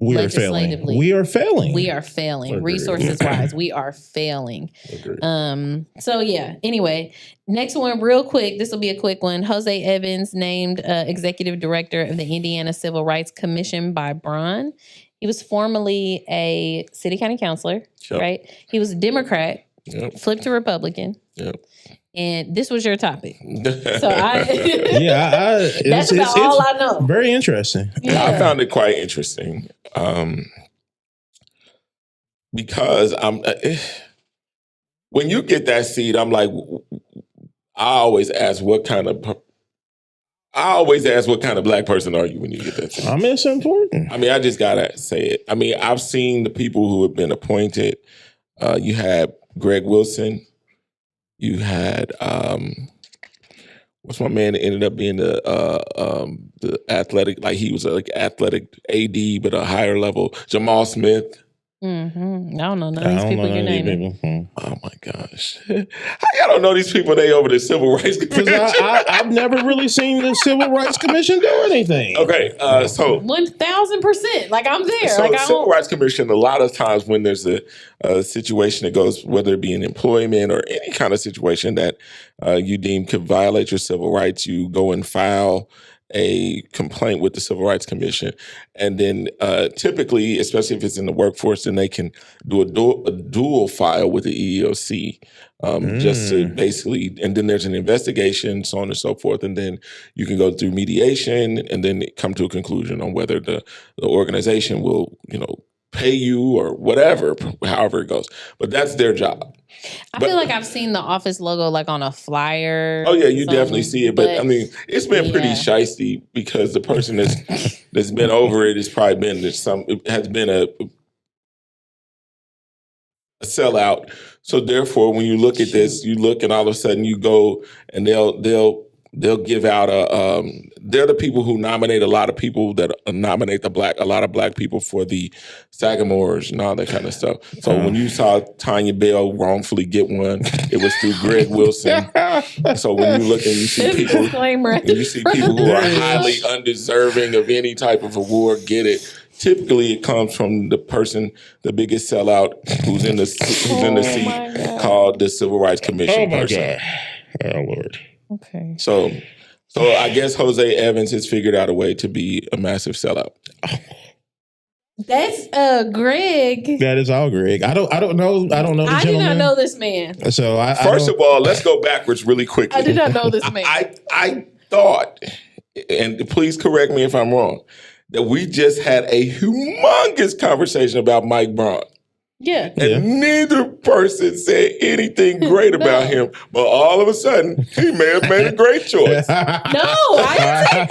we are failing. We are failing. Resources wise, we are failing. Anyway, next one real quick. This will be a quick one. Jose Evans named executive director of the Indiana Civil Rights Commission by Braun. He was formerly a city county councilor, right? He was a Democrat, flipped to Republican. And this was your topic. So that's about all I know. Very interesting. Yeah. I found it quite interesting. Because when you get that seat, I'm like, I always ask what kind of black person are you when you get that seat? I mean, it's important. I mean, I just gotta say it. I mean, I've seen the people who have been appointed. You had Greg Wilson. You had what's my man that ended up being the athletic, like he was like athletic AD, but a higher level, Jamal Smith. Mm-hmm. I don't know none of these people you're naming. Oh my gosh. Y'all don't know these people, they over the Civil Rights Commission. I've never really seen the Civil Rights Commission do anything. Okay, so 1000%. Like I'm there. So like the Civil Rights Commission, a lot of times when there's a situation that goes, whether it be an employment or any kind of situation that you deem could violate your civil rights, you go and file a complaint with the Civil Rights Commission. And then typically, especially if it's in the workforce, then they can do a dual file with the EEOC just to basically, and then there's an investigation, so on and so forth. And then you can go through mediation and then come to a conclusion on whether the organization will, pay you or whatever, however it goes. But that's their job. I feel like I've seen the office logo like on a flyer. Oh yeah, you definitely see it. But I mean, it's been pretty shiesty because the person that's been over it has probably been it has been a sellout. So therefore, when you look at this, you look and all of a sudden you go and they'll give out they're the people who nominate a lot of people that nominate a lot of black people for the Sagamores and all that kind of stuff. So when you saw Tanya Bell wrongfully get one, it was through Greg Wilson. So when you look and you see people, who are highly undeserving of any type of award get it. Typically, it comes from the person, the biggest sellout, who's in the seat, called the Civil Rights Commission person. God. Oh Lord. Okay. So I guess Jose Evans has figured out a way to be a massive sellout. That's Greg. That is all Greg. I don't know. I don't know. I do not know this man. So first of all, let's go backwards really quickly. I did not know this man. I thought, and please correct me if I'm wrong, that we just had a humongous conversation about Mike Braun. Yeah. And neither person said anything great about him, but all of a sudden, he may have made a great choice. No, I didn't say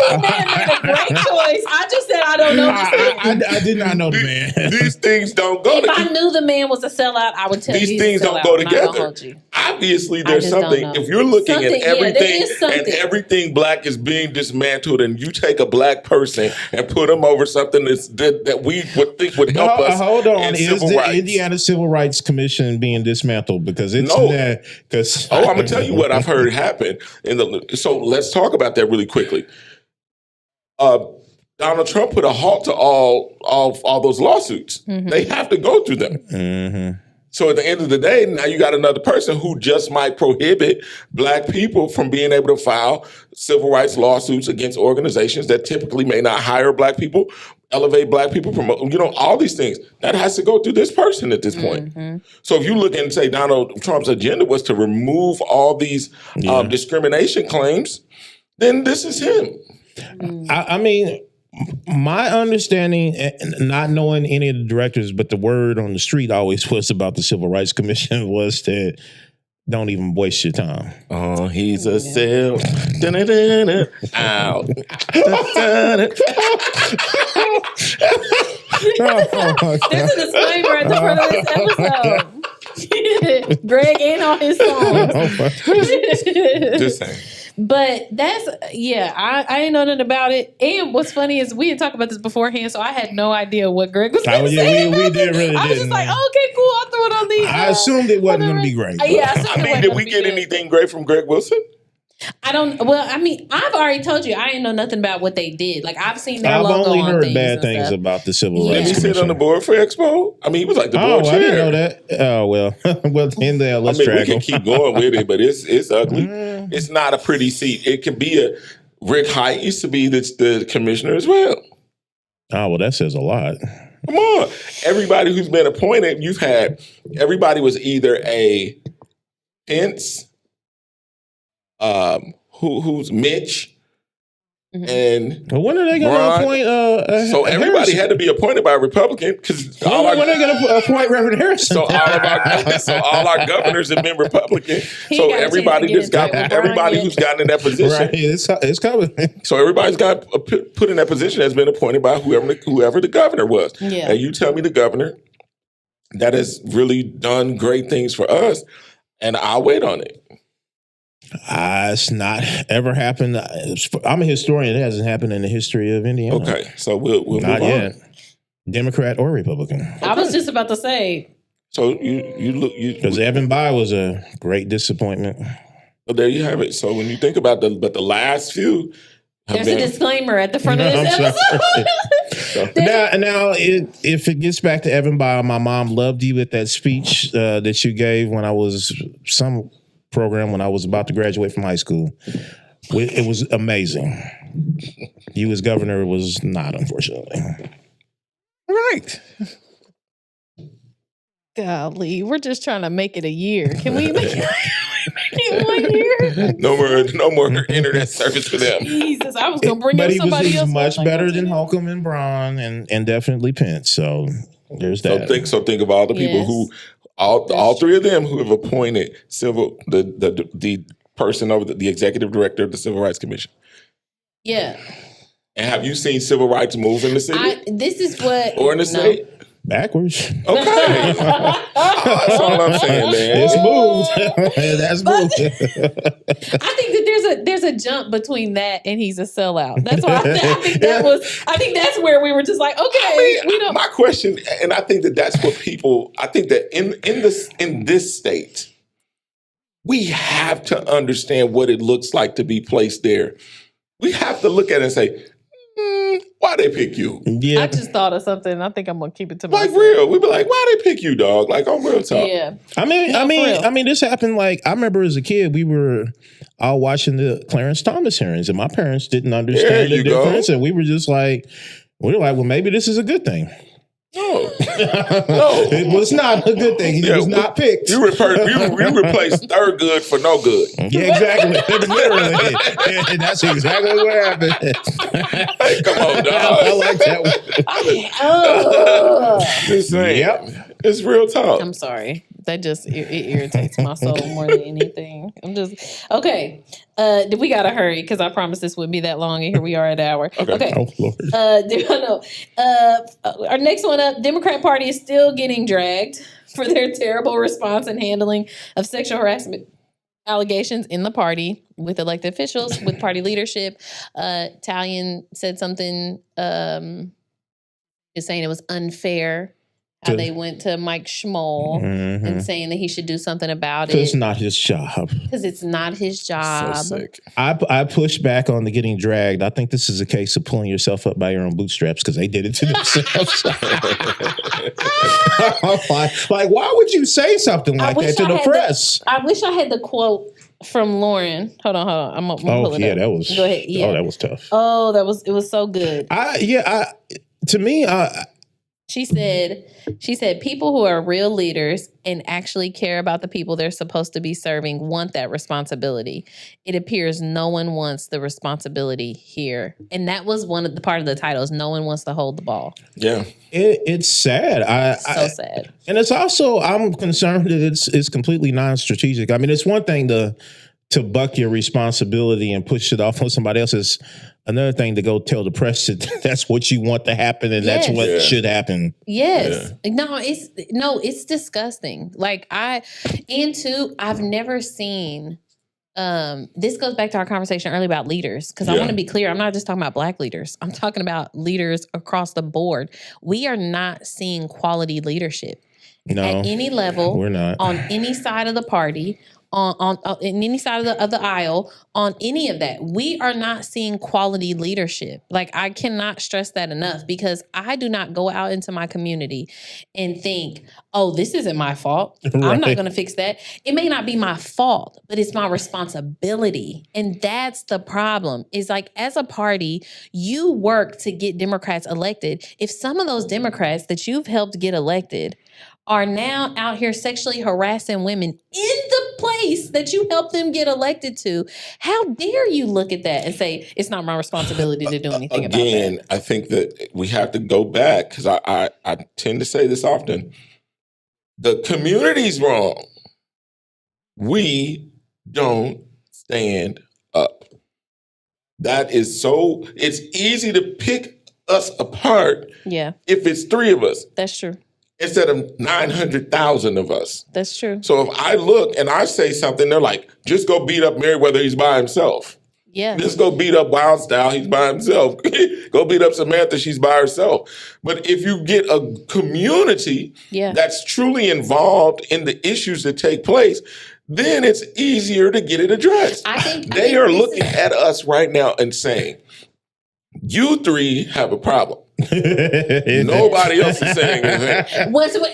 he may have made a great choice. I just said I don't know this man. I did not know the man. These things don't go together. If I knew the man was a sellout, I would tell you these things don't go together. Obviously, there's something. If you're looking at everything and everything black is being dismantled, and you take a black person and put them over something that we would think would help us. Hold on. Is the Indiana Civil Rights Commission being dismantled? Because it's I'm going to tell you what I've heard happen. So let's talk about that really quickly. Donald Trump put a halt to all those lawsuits. Mm-hmm. They have to go through them. Mm-hmm. So at the end of the day, now you got another person who just might prohibit black people from being able to file civil rights lawsuits against organizations that typically may not hire black people, elevate black people, promote, all these things. That has to go through this person at this point. Mm-hmm. So if you look and say Donald Trump's agenda was to remove all these discrimination claims, then this is him. I mean, my understanding, not knowing any of the directors, but the word on the street always was about the Civil Rights Commission was that don't even waste your time. Oh, he's a cell. Out. There's a disclaimer at the front of this episode. Greg ain't on his songs. Just saying. But that's, I ain't know nothing about it. And what's funny is we had talked about this beforehand, so I had no idea what Greg was going to say. We did really I was just like, okay, cool, I'll throw it on these. I assumed it wasn't going to be great. Did we get anything great from Greg Wilson? I've already told you, I ain't know nothing about what they did. Like, I've seen their logo on I've only heard bad things things about the Civil Rights Commission. Did he sit on the board for Expo? I mean, he was like the board chair. I didn't know that. Oh, well. Well, then let's we can keep going with it, but it's ugly. It's not a pretty seat. It can be Rick Haight used to be the commissioner as well. Oh, well, that says a lot. Come on. Everybody who's been appointed, everybody was either a Pence, who's Mitch, and when are they going to appoint? So everybody had to be appointed by a Republican because when are they going to appoint Reverend Harrison? So all our governors have been Republican. So everybody who's gotten in that position, right? It's coming. So everybody's got put in that position has been appointed by whoever the governor was. Yeah. And you tell me the governor that has really done great things for us, and I'll wait on it. It's not ever happened. I'm a historian. It hasn't happened in the history of Indiana. Okay, so we'll not move yet. On. Democrat or Republican. I was just about to say. So you look because Evan Bayh was a great disappointment. Well, there you have it. So when you think about the last few, there's a disclaimer at the front of this episode. now, if it gets back to Evan Bayh, my mom loved you at that speech that you gave when I was some program when I was about to graduate from high school. It was amazing. You as governor was not, unfortunately. Right. Golly, we're just trying to make it a year. Can we make it 1 year? No more internet service for them. Jesus, I was going to bring up somebody else. He's much better than Holcomb and Braun and definitely Pence. So there's that. So think of all the people who, all three of them who have appointed the person over the executive director of the Civil Rights Commission. Yeah. And have you seen civil rights move in the city? This is what... Or in the state? Backwards. Okay. That's all I'm saying, man. It's moved. That's moved. I think that there's a jump between that and he's a sellout. That's why I think that's where we were just like, okay, we don't. My question, and I think that's what people. I think that in this state, we have to understand what it looks like to be placed there. We have to look at it and say, why they pick you? Yeah. I just thought of something. I think I'm gonna keep it to myself. Like real. We'd be like, why they pick you, dog? Like on real talk. Yeah. I mean, this happened. Like I remember as a kid, we were all watching the Clarence Thomas hearings, and my parents didn't understand the difference, and we were like, well, maybe this is a good thing. No, it was not a good thing. He was not picked. You replaced Thurgood for no good. Yeah, exactly. Literally, and that's exactly what happened. Hey, come on, dog. I like that one. Just saying. Yep, it's real talk. I'm sorry. That just it irritates my soul more than anything. I'm just okay. We gotta hurry because I promised this wouldn't be that long, and here we are at an hour. Okay. Oh Lord. Our next one up: Democrat Party is still getting dragged for their terrible response and handling of sexual harassment allegations in the party with elected officials, with party leadership. Talion said something, just saying it was unfair. How they went to Mike Schmoll and saying that he should do something about it. It's not his job. Because it's not his job. So sick. I push back on the getting dragged. I think this is a case of pulling yourself up by your own bootstraps because they did it to themselves. like, why would you say something like that to the press? I wish I had the quote from Lauren. Hold on. I'm gonna pull it up. That was. Go ahead. Yeah. Oh, that was tough. Oh, it was so good. To me, She said, people who are real leaders and actually care about the people they're supposed to be serving want that responsibility. It appears no one wants the responsibility here. And that was part of the titles. No one wants to hold the ball. Yeah. It's sad. So sad. And it's also, I'm concerned that it's completely non-strategic. I mean, it's one thing to buck your responsibility and push it off on somebody else. It's another thing to go tell the press that that's what you want to happen and that's what should happen. Yes. Yeah. It's disgusting. Like I've never seen, this goes back to our conversation earlier about leaders. Cause I want to be clear. I'm not just talking about Black leaders. I'm talking about leaders across the board. We are not seeing quality leadership at any level. We're not on any side of the party. On in any side of the aisle, on any of that. We are not seeing quality leadership. Like, I cannot stress that enough because I do not go out into my community and think, oh, this isn't my fault. Right. I'm not going to fix that. It may not be my fault, but it's my responsibility. And that's the problem. Is like, as a party, you work to get Democrats elected. If some of those Democrats that you've helped get elected are now out here sexually harassing women in the place that you helped them get elected to, how dare you look at that and say, it's not my responsibility to do anything about that? Again, I think that we have to go back, because I tend to say this often. The community's wrong. We don't stand up. That is it's easy to pick us apart if it's three of us. That's true. instead of 900,000 of us. That's true. So if I look and I say something, they're like, just go beat up Meriwether, he's by himself. Yeah. Just go beat up Wild Style, he's by himself. Go beat up Samantha, she's by herself. But if you get a community that's truly involved in the issues that take place, then it's easier to get it addressed. I think they are looking at us right now and saying, you three have a problem. Nobody else is saying anything.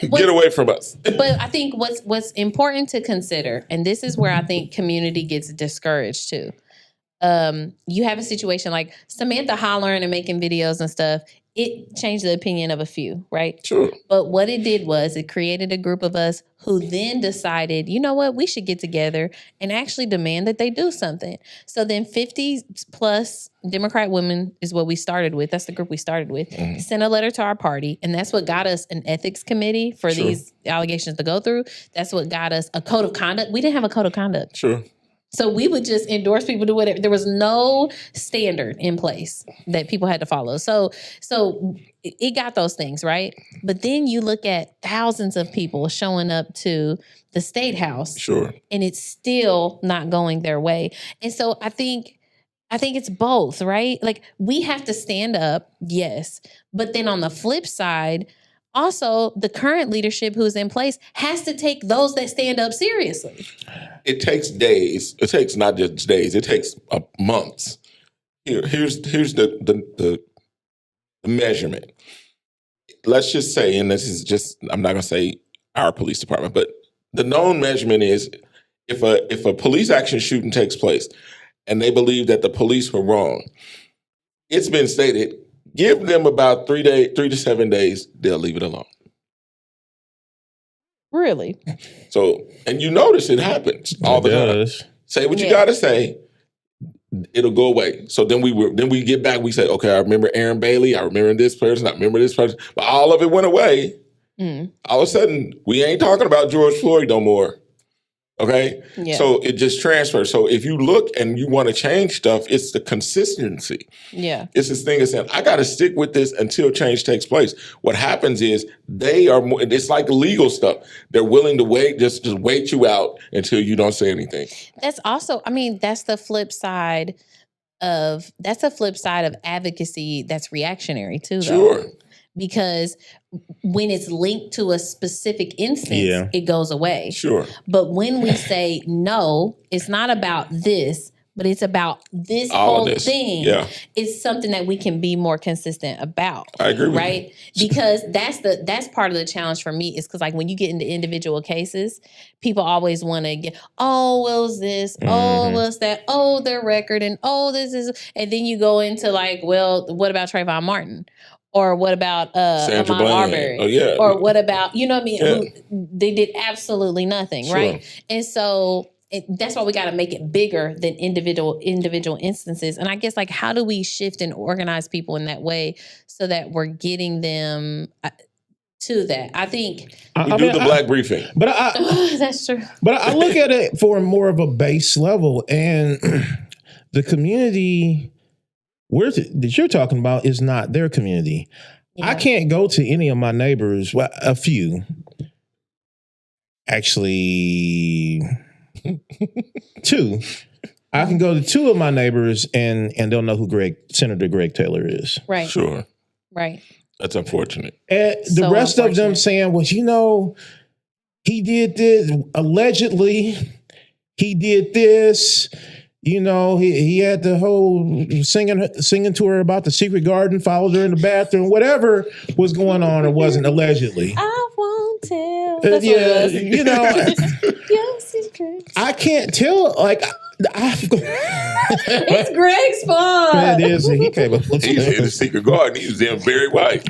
Get away from us. But I think what's important to consider, and this is where I think community gets discouraged too. You have a situation like Samantha hollering and making videos and stuff. It changed the opinion of a few, right? Sure. But what it did was it created a group of us who then decided, you know what, we should get together and actually demand that they do something. So then 50 plus Democrat women is what we started with. That's the group we started with. Sent a letter to our party, and that's what got us an ethics committee for these allegations to go through. That's what got us a code of conduct. We didn't have a code of conduct. Sure. So we would just endorse people to do whatever. There was no standard in place that people had to follow. So it got those things, right? But then you look at thousands of people showing up to the State House. Sure. And it's still not going their way. And so I think it's both, right? Like we have to stand up, yes. But then on the flip side, also, the current leadership who's in place has to take those that stand up seriously. It takes days. It takes not just days. It takes months. Here's the measurement. Let's just say, and this is just, I'm not going to say our police department, but the known measurement is if a police action shooting takes place and they believe that the police were wrong, it's been stated, give them about 3 to 7 days, they'll leave it alone. Really? So, and you notice it happens all the time. Say what you got to say, it'll go away. So then we get back, we say, okay, I remember Aaron Bailey, I remember this person, I remember this person, but all of it went away. All of a sudden, we ain't talking about George Floyd no more. Okay? Yeah. So it just transfers. So if you look and you want to change stuff, it's the consistency. Yeah. It's this thing of saying, I got to stick with this until change takes place. What happens is they are more, it's like legal stuff. They're willing to wait, just wait you out until you don't say anything. That's also, I mean, that's the flip side of advocacy that's reactionary too, though. Sure. Because when it's linked to a specific instance, it goes away. Sure. But when we say, no, it's not about this, but it's about this whole thing, it's something that we can be more consistent about. I agree with right? You. Because that's part of the challenge for me is because like when you get into individual cases, people always want to get, oh, well, it's this, oh, well, it's that, oh, their record, and oh, this is, and then you go into like, well, what about Trayvon Martin? Or what about Ahmaud Arbery? Oh, yeah. Or what about, you know what I mean? Yeah. They did absolutely nothing, right? And so that's why we got to make it bigger than individual instances. And I guess like how do we shift and organize people in that way so that we're getting them to that? I think we do the black briefing. But that's true. But I look at it for more of a base level, and the community that you're talking about is not their community. Yeah. I can't go to any of my neighbors, well, a few. Actually, two. I can go to two of my neighbors and they'll know who Senator Greg Taylor is. Right. Sure. Right. That's unfortunate. And the rest of them saying, well, you know, he did this, allegedly, he did this. You know, he had the whole singing to her about the secret garden, followed her in the bathroom, whatever was going on or wasn't allegedly. I won't tell. You know, I can't tell. Like, it's Greg's fault. It is. He came up with He's in the secret garden. He was in very white.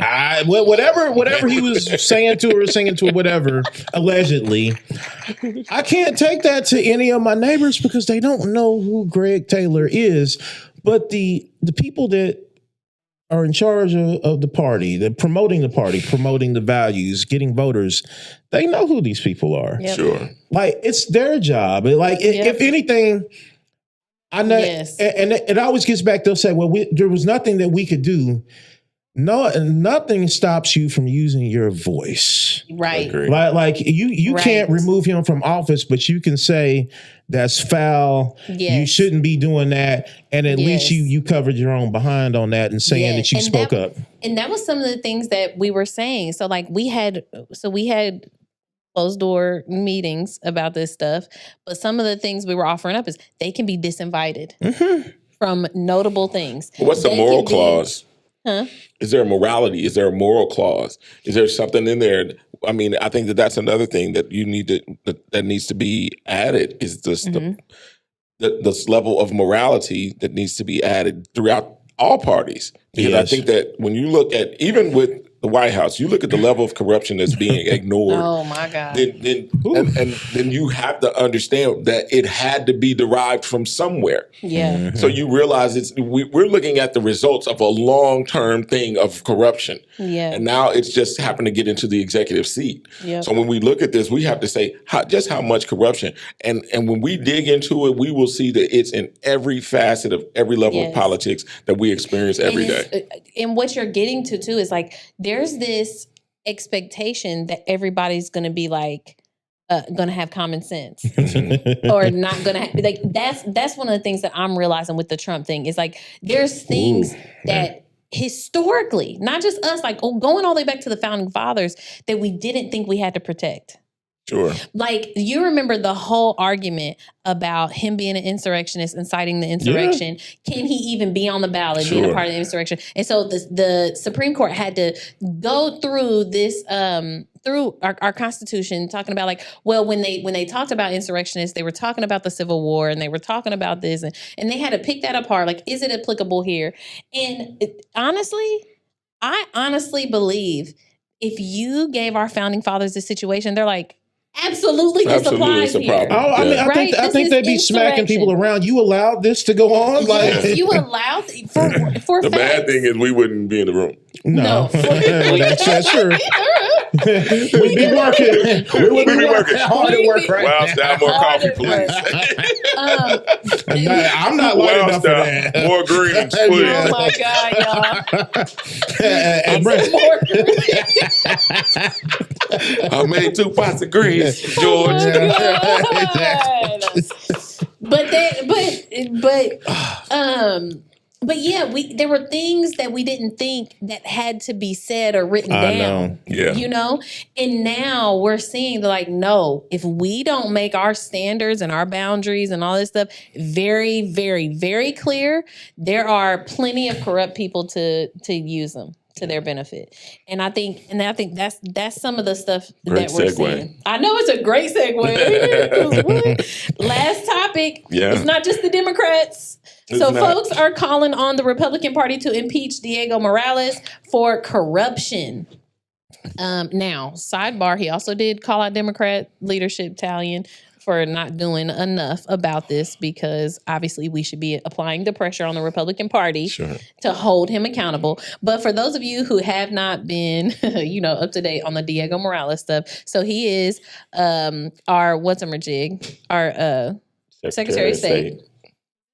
Whatever he was saying to her, singing to her, whatever, allegedly. I can't take that to any of my neighbors because they don't know who Greg Taylor is. But the people that are in charge of the party, promoting the values, getting voters, they know who these people are. Yep. Sure. Like, it's their job. Like, if anything, I know, and it always gets back, they'll say, well, there was nothing that we could do. No, nothing stops you from using your voice. Right. Like you can't remove him from office, but you can say that's foul. Yes. You shouldn't be doing that. And at least you covered your own behind on that and saying that you spoke up. And that was some of the things that we were saying. So like we had closed door meetings about this stuff. But some of the things we were offering up is they can be disinvited from notable things. What's the moral clause? Is there a morality? Is there a moral clause? Is there something in there? I mean, I think that's another thing that you need that needs to be added is this this level of morality that needs to be added throughout all parties. Because I think that when you look at, even with the White House, you look at the level of corruption that's being ignored. Oh my God! Then you have to understand that it had to be derived from somewhere. Yeah. Mm-hmm. So you realize we're looking at the results of a long-term thing of corruption. Yeah. And now it's just happened to get into the executive seat. Yep. So when we look at this, we have to say just how much corruption. And when we dig into it, we will see that it's in every facet of every level of politics that we experience every day. And what you're getting to too is like there's this expectation that everybody's going to be like going to have common sense or not going to like that's one of the things that I'm realizing with the Trump thing is like there's things that historically, not just us, like going all the way back to the founding fathers, that we didn't think we had to protect. Sure. Like, you remember the whole argument about him being an insurrectionist, inciting the insurrection. Yeah. Can he even be on the ballot, being a part of the insurrection? And so the Supreme Court had to go through this, through our Constitution, talking about like, well, when they talked about insurrectionists, they were talking about the Civil War and they were talking about this and they had to pick that apart. Like, is it applicable here? And I honestly believe if you gave our founding fathers this situation, they're like, absolutely, this applies here. Oh, I mean, I think they'd be smacking people around. You allowed this to go on? Like, you allowed for the bad thing is we wouldn't be in the room. No. That's true. We'd be working. We would be working hard at work right now. Wow, more coffee, please. I'm not light enough for that. More greens, please. Oh my God, y'all. I made 2 pots of greens, George. But yeah, there were things that we didn't think that had to be said or written down. You know? And now we're seeing like, no, if we don't make our standards and our boundaries and all this stuff very, very, very clear, there are plenty of corrupt people to use them to their benefit. And I think that's some of the stuff that we're seeing. I know it's a great segue. Last topic. Yeah. It's not just the Democrats. Folks are calling on the Republican Party to impeach Diego Morales for corruption. Now, sidebar, he also did call out Democrat leadership Talion for not doing enough about this because obviously we should be applying the pressure on the Republican Party to hold him accountable. But for those of you who have not been, up to date on the Diego Morales stuff, so he is our Secretary of State.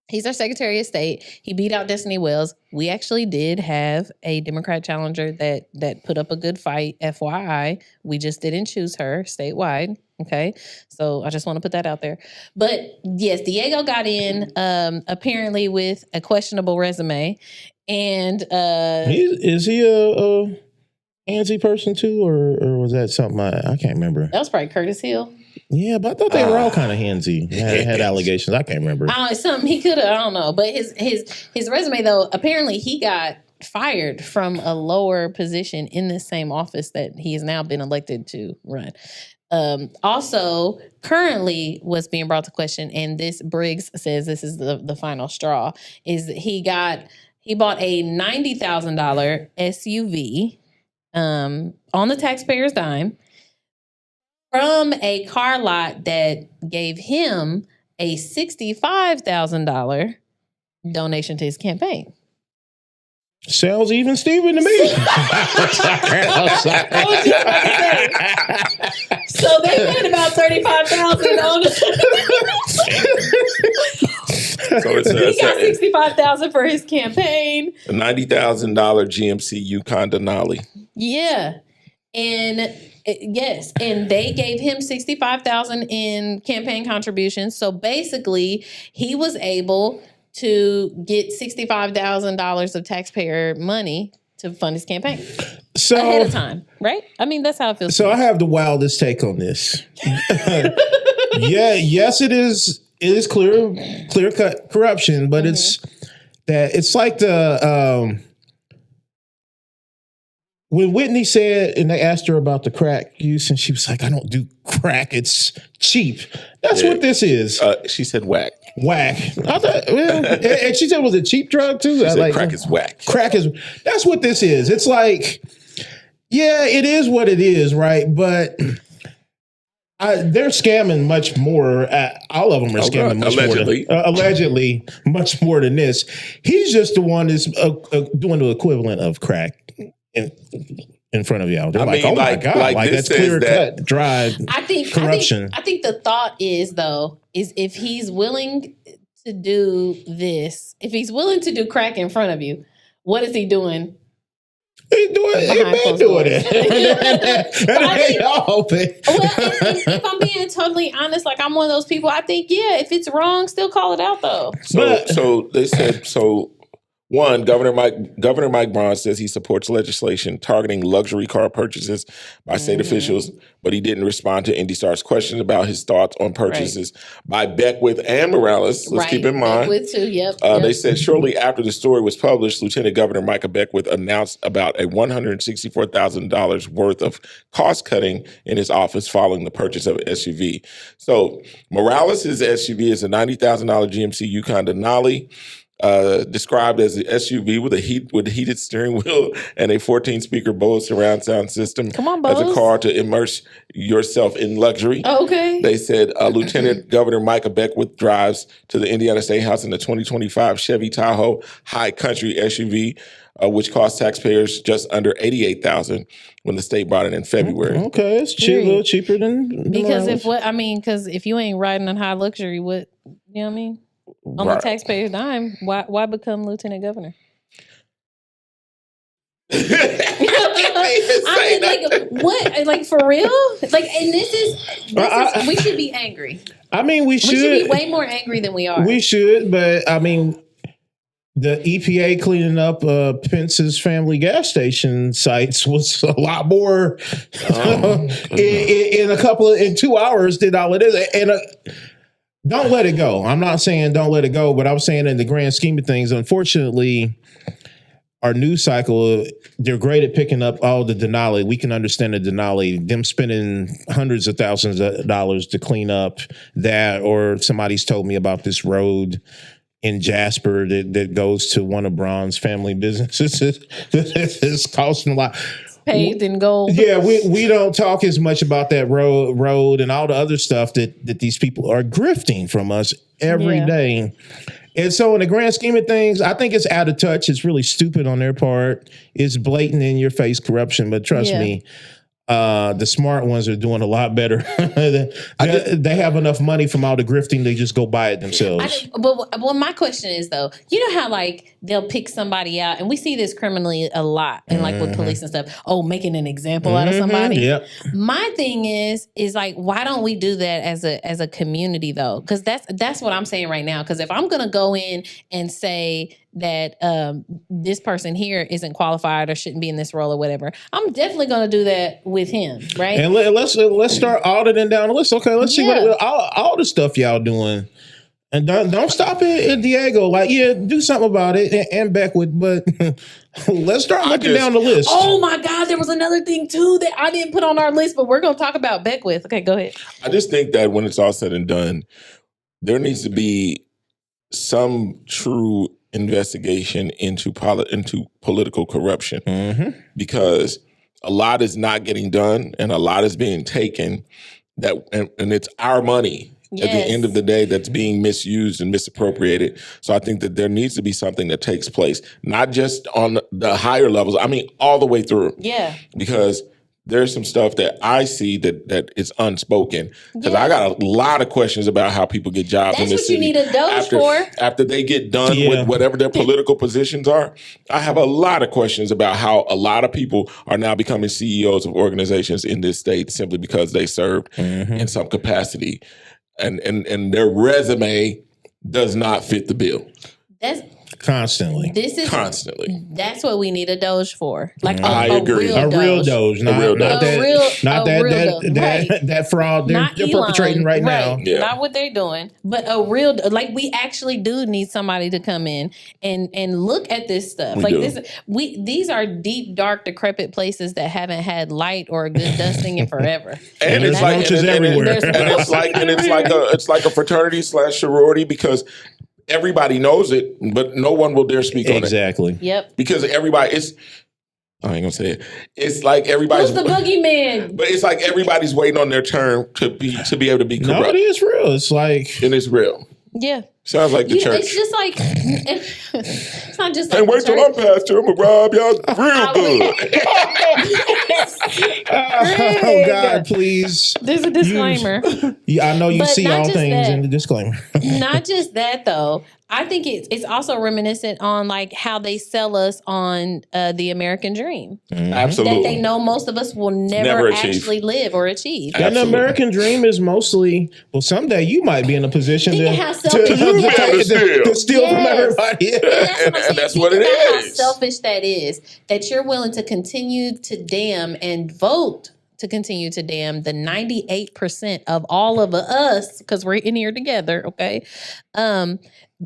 He's our Secretary of State. He beat out Destiny Wells. We actually did have a Democrat challenger that put up a good fight, FYI. We just didn't choose her statewide. Okay. So I just want to put that out there. But yes, Diego got in apparently with a questionable resume. And is he a handsy person too, or was that something I can't remember? That was probably Curtis Hill. Yeah, but I thought they were all kind of handsy. Had allegations. I can't remember. Something he could have. I don't know. But his resume though, apparently he got fired from a lower position in the same office that he has now been elected to run. Also, currently what's being brought to question, and this Briggs says this is the final straw, is that he bought a $90,000 SUV on the taxpayer's dime from a car lot that gave him a $65,000 donation to his campaign. Sounds even Steven to me. So they made about $35,000 on So it's he got $65,000 for his campaign. A $90,000 GMC Yukon Denali. Yeah, and yes, and they gave him $65,000 in campaign contributions. So basically, he was able to get $65,000 of taxpayer money to fund his campaign ahead of time, right? I mean, that's how it feels. So I have the wildest take on this. Yes, it is. It is clear cut corruption, but it's like the when Whitney said, and they asked her about the crack use, and she was like, "I don't do crack; it's cheap." That's what this is. She said whack. Whack. I thought, and she said, "Was it cheap drug too?" She said crack is whack. Crack is. That's what this is. It's like, yeah, it is what it is, right? But they're scamming much more. All of them are scamming much allegedly. more. Allegedly, much more than this. He's just the one that's doing the equivalent of crack in front of y'all. They're my God, like that's clear cut, dry corruption. I think the thought is if he's willing to do this, if he's willing to do crack in front of you, what is he doing? He's doing it. If I'm being totally honest, like I'm one of those people, I think, if it's wrong, still call it out though. So they said, one, Governor Mike Braun says he supports legislation targeting luxury car purchases by state officials, but he didn't respond to IndyStar's question about his thoughts on purchases by Beckwith and Morales. Let's keep in mind. Beckwith too, yep. They said shortly after the story was published, Lieutenant Governor Micah Beckwith announced about a $164,000 worth of cost cutting in his office following the purchase of an SUV. So Morales' SUV is a $90,000 GMC Yukon Denali. Described as an SUV with a heated steering wheel and a 14-speaker Bose surround sound system. Come on, Bose. As a car to immerse yourself in luxury. Oh, okay. They said Lieutenant Governor Micah Beckwith drives to the Indiana State House in the 2025 Chevy Tahoe High Country SUV, which cost taxpayers just under $88,000 when the state bought it in February. Okay, it's a little cheaper than because if you ain't riding in high luxury, what you know what I mean? On the taxpayer's dime, why become lieutenant governor? What? Like for real? Like, and this is we should be angry. I mean, we should be way more angry than we are. We should, but I mean, the EPA cleaning up Pence's family gas station sites was a lot more in 2 hours did all it is. And don't let it go. I'm not saying don't let it go, but I'm saying in the grand scheme of things, unfortunately, our news cycle, they're great at picking up all the Denali. We can understand the Denali, them spending hundreds of thousands of dollars to clean up that, or somebody's told me about this road in Jasper that goes to one of Braun's family businesses. It's costing a lot. Paved in gold. Yeah, we don't talk as much about that road and all the other stuff that these people are grifting from us every day. And so in the grand scheme of things, I think it's out of touch. It's really stupid on their part. It's blatant in your face corruption. But trust me, the smart ones are doing a lot better. They have enough money from all the grifting. They just go buy it themselves. But my question is though, you know how like they'll pick somebody out, and we see this criminally a lot, and like with police and stuff. Oh, making an example out of somebody. Yep. My thing is like, why don't we do that as a community though? Because that's what I'm saying right now. Because if I'm gonna go in and say that this person here isn't qualified or shouldn't be in this role or whatever, I'm definitely going to do that with him, right? And let's start auditing down the list. Okay, let's see what all the stuff y'all doing, and don't stop at Diego. Like, do something about it and Beckwith, but let's start looking down the list. Oh my God, there was another thing too that I didn't put on our list, but we're going to talk about Beckwith. Okay, go ahead. I just think that when it's all said and done, there needs to be some true investigation into political corruption, because a lot is not getting done and a lot is being taken and it's our money at the end of the day that's being misused and misappropriated. So I think that there needs to be something that takes place, not just on the higher levels. I mean, all the way through. Yeah. Because there's some stuff that I see that is unspoken because I got a lot of questions about how people get jobs in this city. That's what you need a Doge for. After they get done with whatever their political positions are, I have a lot of questions about how a lot of people are now becoming CEOs of organizations in this state simply because they served in some capacity, and their resume does not fit the bill. Constantly. That's what we need a Doge for. Like I agree. A real Doge, not that fraud they're perpetrating right now. Yeah. Not what they're doing, but a real, like, we actually do need somebody to come in and look at this stuff. These are deep, dark, decrepit places that haven't had light or a good dusting in forever. And it's like everywhere. It's like a fraternity / sorority because everybody knows it, but no one will dare speak on it. Exactly. Yep. Because everybody is, I ain't gonna say it. It's like everybody's the boogeyman. But it's like everybody's waiting on their turn to be able to be corrupt. No, it is real. It's like, and it's real. Yeah. Sounds like the church. It's just like, it's not just like, and wait till I'm pastor, I'm gonna rob y'all real good. Oh God, please. There's a disclaimer. I know you see all things in the disclaimer. Not just that though. I think it's also reminiscent on like how they sell us on the American dream. Absolutely. That they know most of us will never actually live or achieve. And the American dream is mostly, well, someday you might be in a position to steal from everybody. Yeah. And that's what it is. How selfish that is. That you're willing to continue to damn and vote to continue to damn the 98% of all of us, because we're in here together, okay?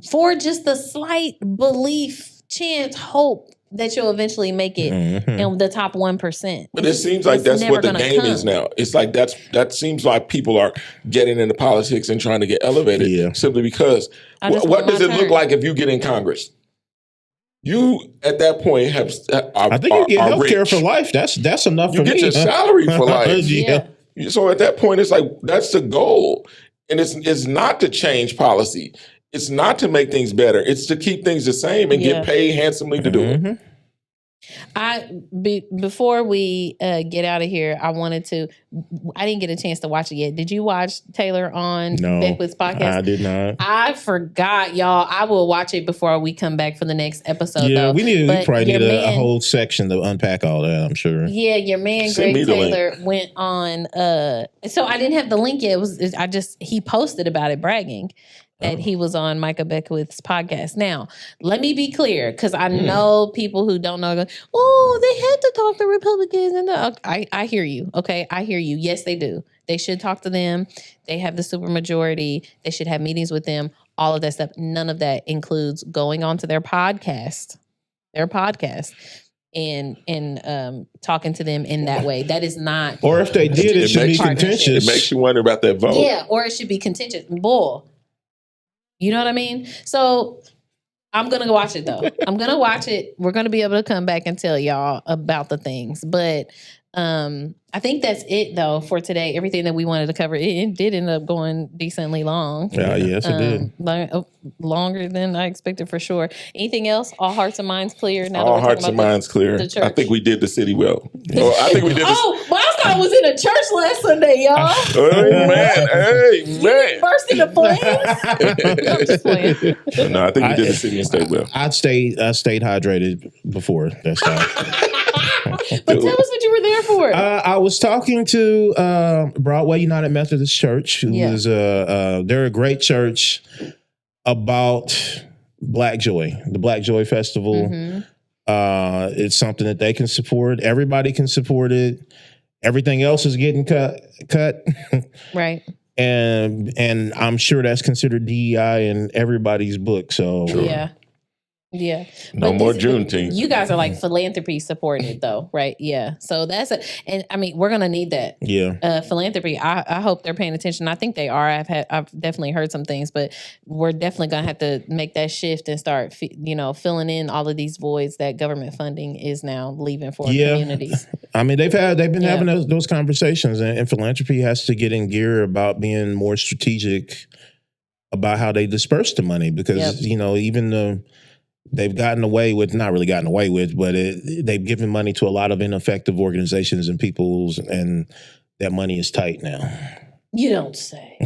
For just the slight belief, chance, hope that you'll eventually make it in the top 1%. But it seems like that's what the game is now. It's like that seems like people are getting into politics and trying to get elevated simply because what does it look like if you get in Congress? You at that point I think you get health care for life. That's enough for me. You get your salary for life. So at that point, it's like that's the goal, and it's not to change policy. It's not to make things better. It's to keep things the same and get paid handsomely to do it. Before we get out of here, I didn't get a chance to watch it yet. Did you watch Taylor on Beckwith's podcast? I did not. I forgot, y'all. I will watch it before we come back for the next episode. Yeah, we probably need a whole section to unpack all that, I'm sure. Yeah, your man Greg Taylor went on. So I didn't have the link yet. He posted about it, bragging that he was on Micah Beckwith's podcast. Now, let me be clear, because I know people who don't know, they had to talk to Republicans. And I hear you, okay? I hear you. Yes, they do. They should talk to them. They have the supermajority. They should have meetings with them, all of that stuff. None of that includes going onto their podcast, and talking to them in that way. That is not... Or if they did, it should be contentious. It makes you wonder about that vote. Yeah, or it should be contentious. Boy. You know what I mean? So I'm going to go watch it, though. I'm going to watch it. We're going to be able to come back and tell y'all about the things. But I think that's it, though, for today. Everything that we wanted to cover, it did end up going decently long. Yes, it did. Longer than I expected, for sure. Anything else? All hearts and minds clear? Now all hearts and minds clear. I think we did the city well. I think we did. I was in a church last Sunday, y'all. Hey, man. Burst into flames. I'm just playing. No, I think we did the city and stayed well. I stayed hydrated before that stuff. But tell us what you were there for. I was talking to Broadway United Methodist Church, who is they're a great church about Black Joy, the Black Joy Festival. It's something that they can support. Everybody can support it. Everything else is getting cut. Right. And I'm sure that's considered DEI in everybody's book. So yeah. No more Juneteenth. You guys are like philanthropy supported though, right? Yeah. So and I mean, we're going to need that. Yeah. Philanthropy. I hope they're paying attention. I think they are. I've definitely heard some things, but we're definitely going to have to make that shift and start, filling in all of these voids that government funding is now leaving for communities. I mean, they've been having those conversations, and philanthropy has to get in gear about being more strategic about how they disperse the money, because even they've gotten away with, not really gotten away with, but they've given money to a lot of ineffective organizations and peoples, and that money is tight now. You don't say.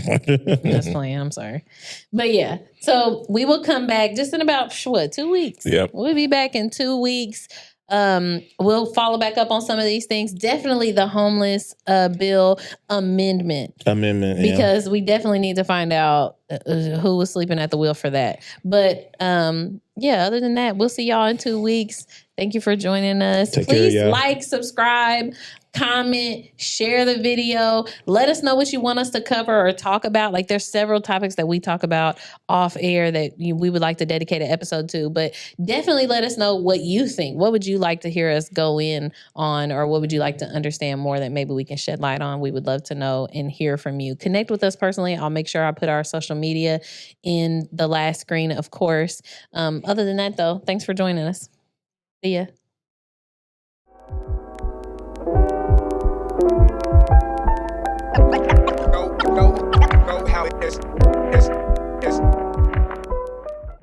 Just playing. I'm sorry. But yeah, so we will come back just in about 2 weeks. Yep. We'll be back in 2 weeks. We'll follow back up on some of these things. Definitely the homeless bill amendment. Because we definitely need to find out who was sleeping at the wheel for that. But other than that, we'll see y'all in 2 weeks. Thank you for joining us. Please like, subscribe, comment, share the video. Let us know what you want us to cover or talk about. Like, there's several topics that we talk about off air that we would like to dedicate an episode to, but definitely let us know what you think. What would you like to hear us go in on, or what would you like to understand more that maybe we can shed light on? We would love to know and hear from you. Connect with us personally. I'll make sure I put our social media in the last screen, of course. Other than that, though, thanks for joining us. See ya. Go how it is.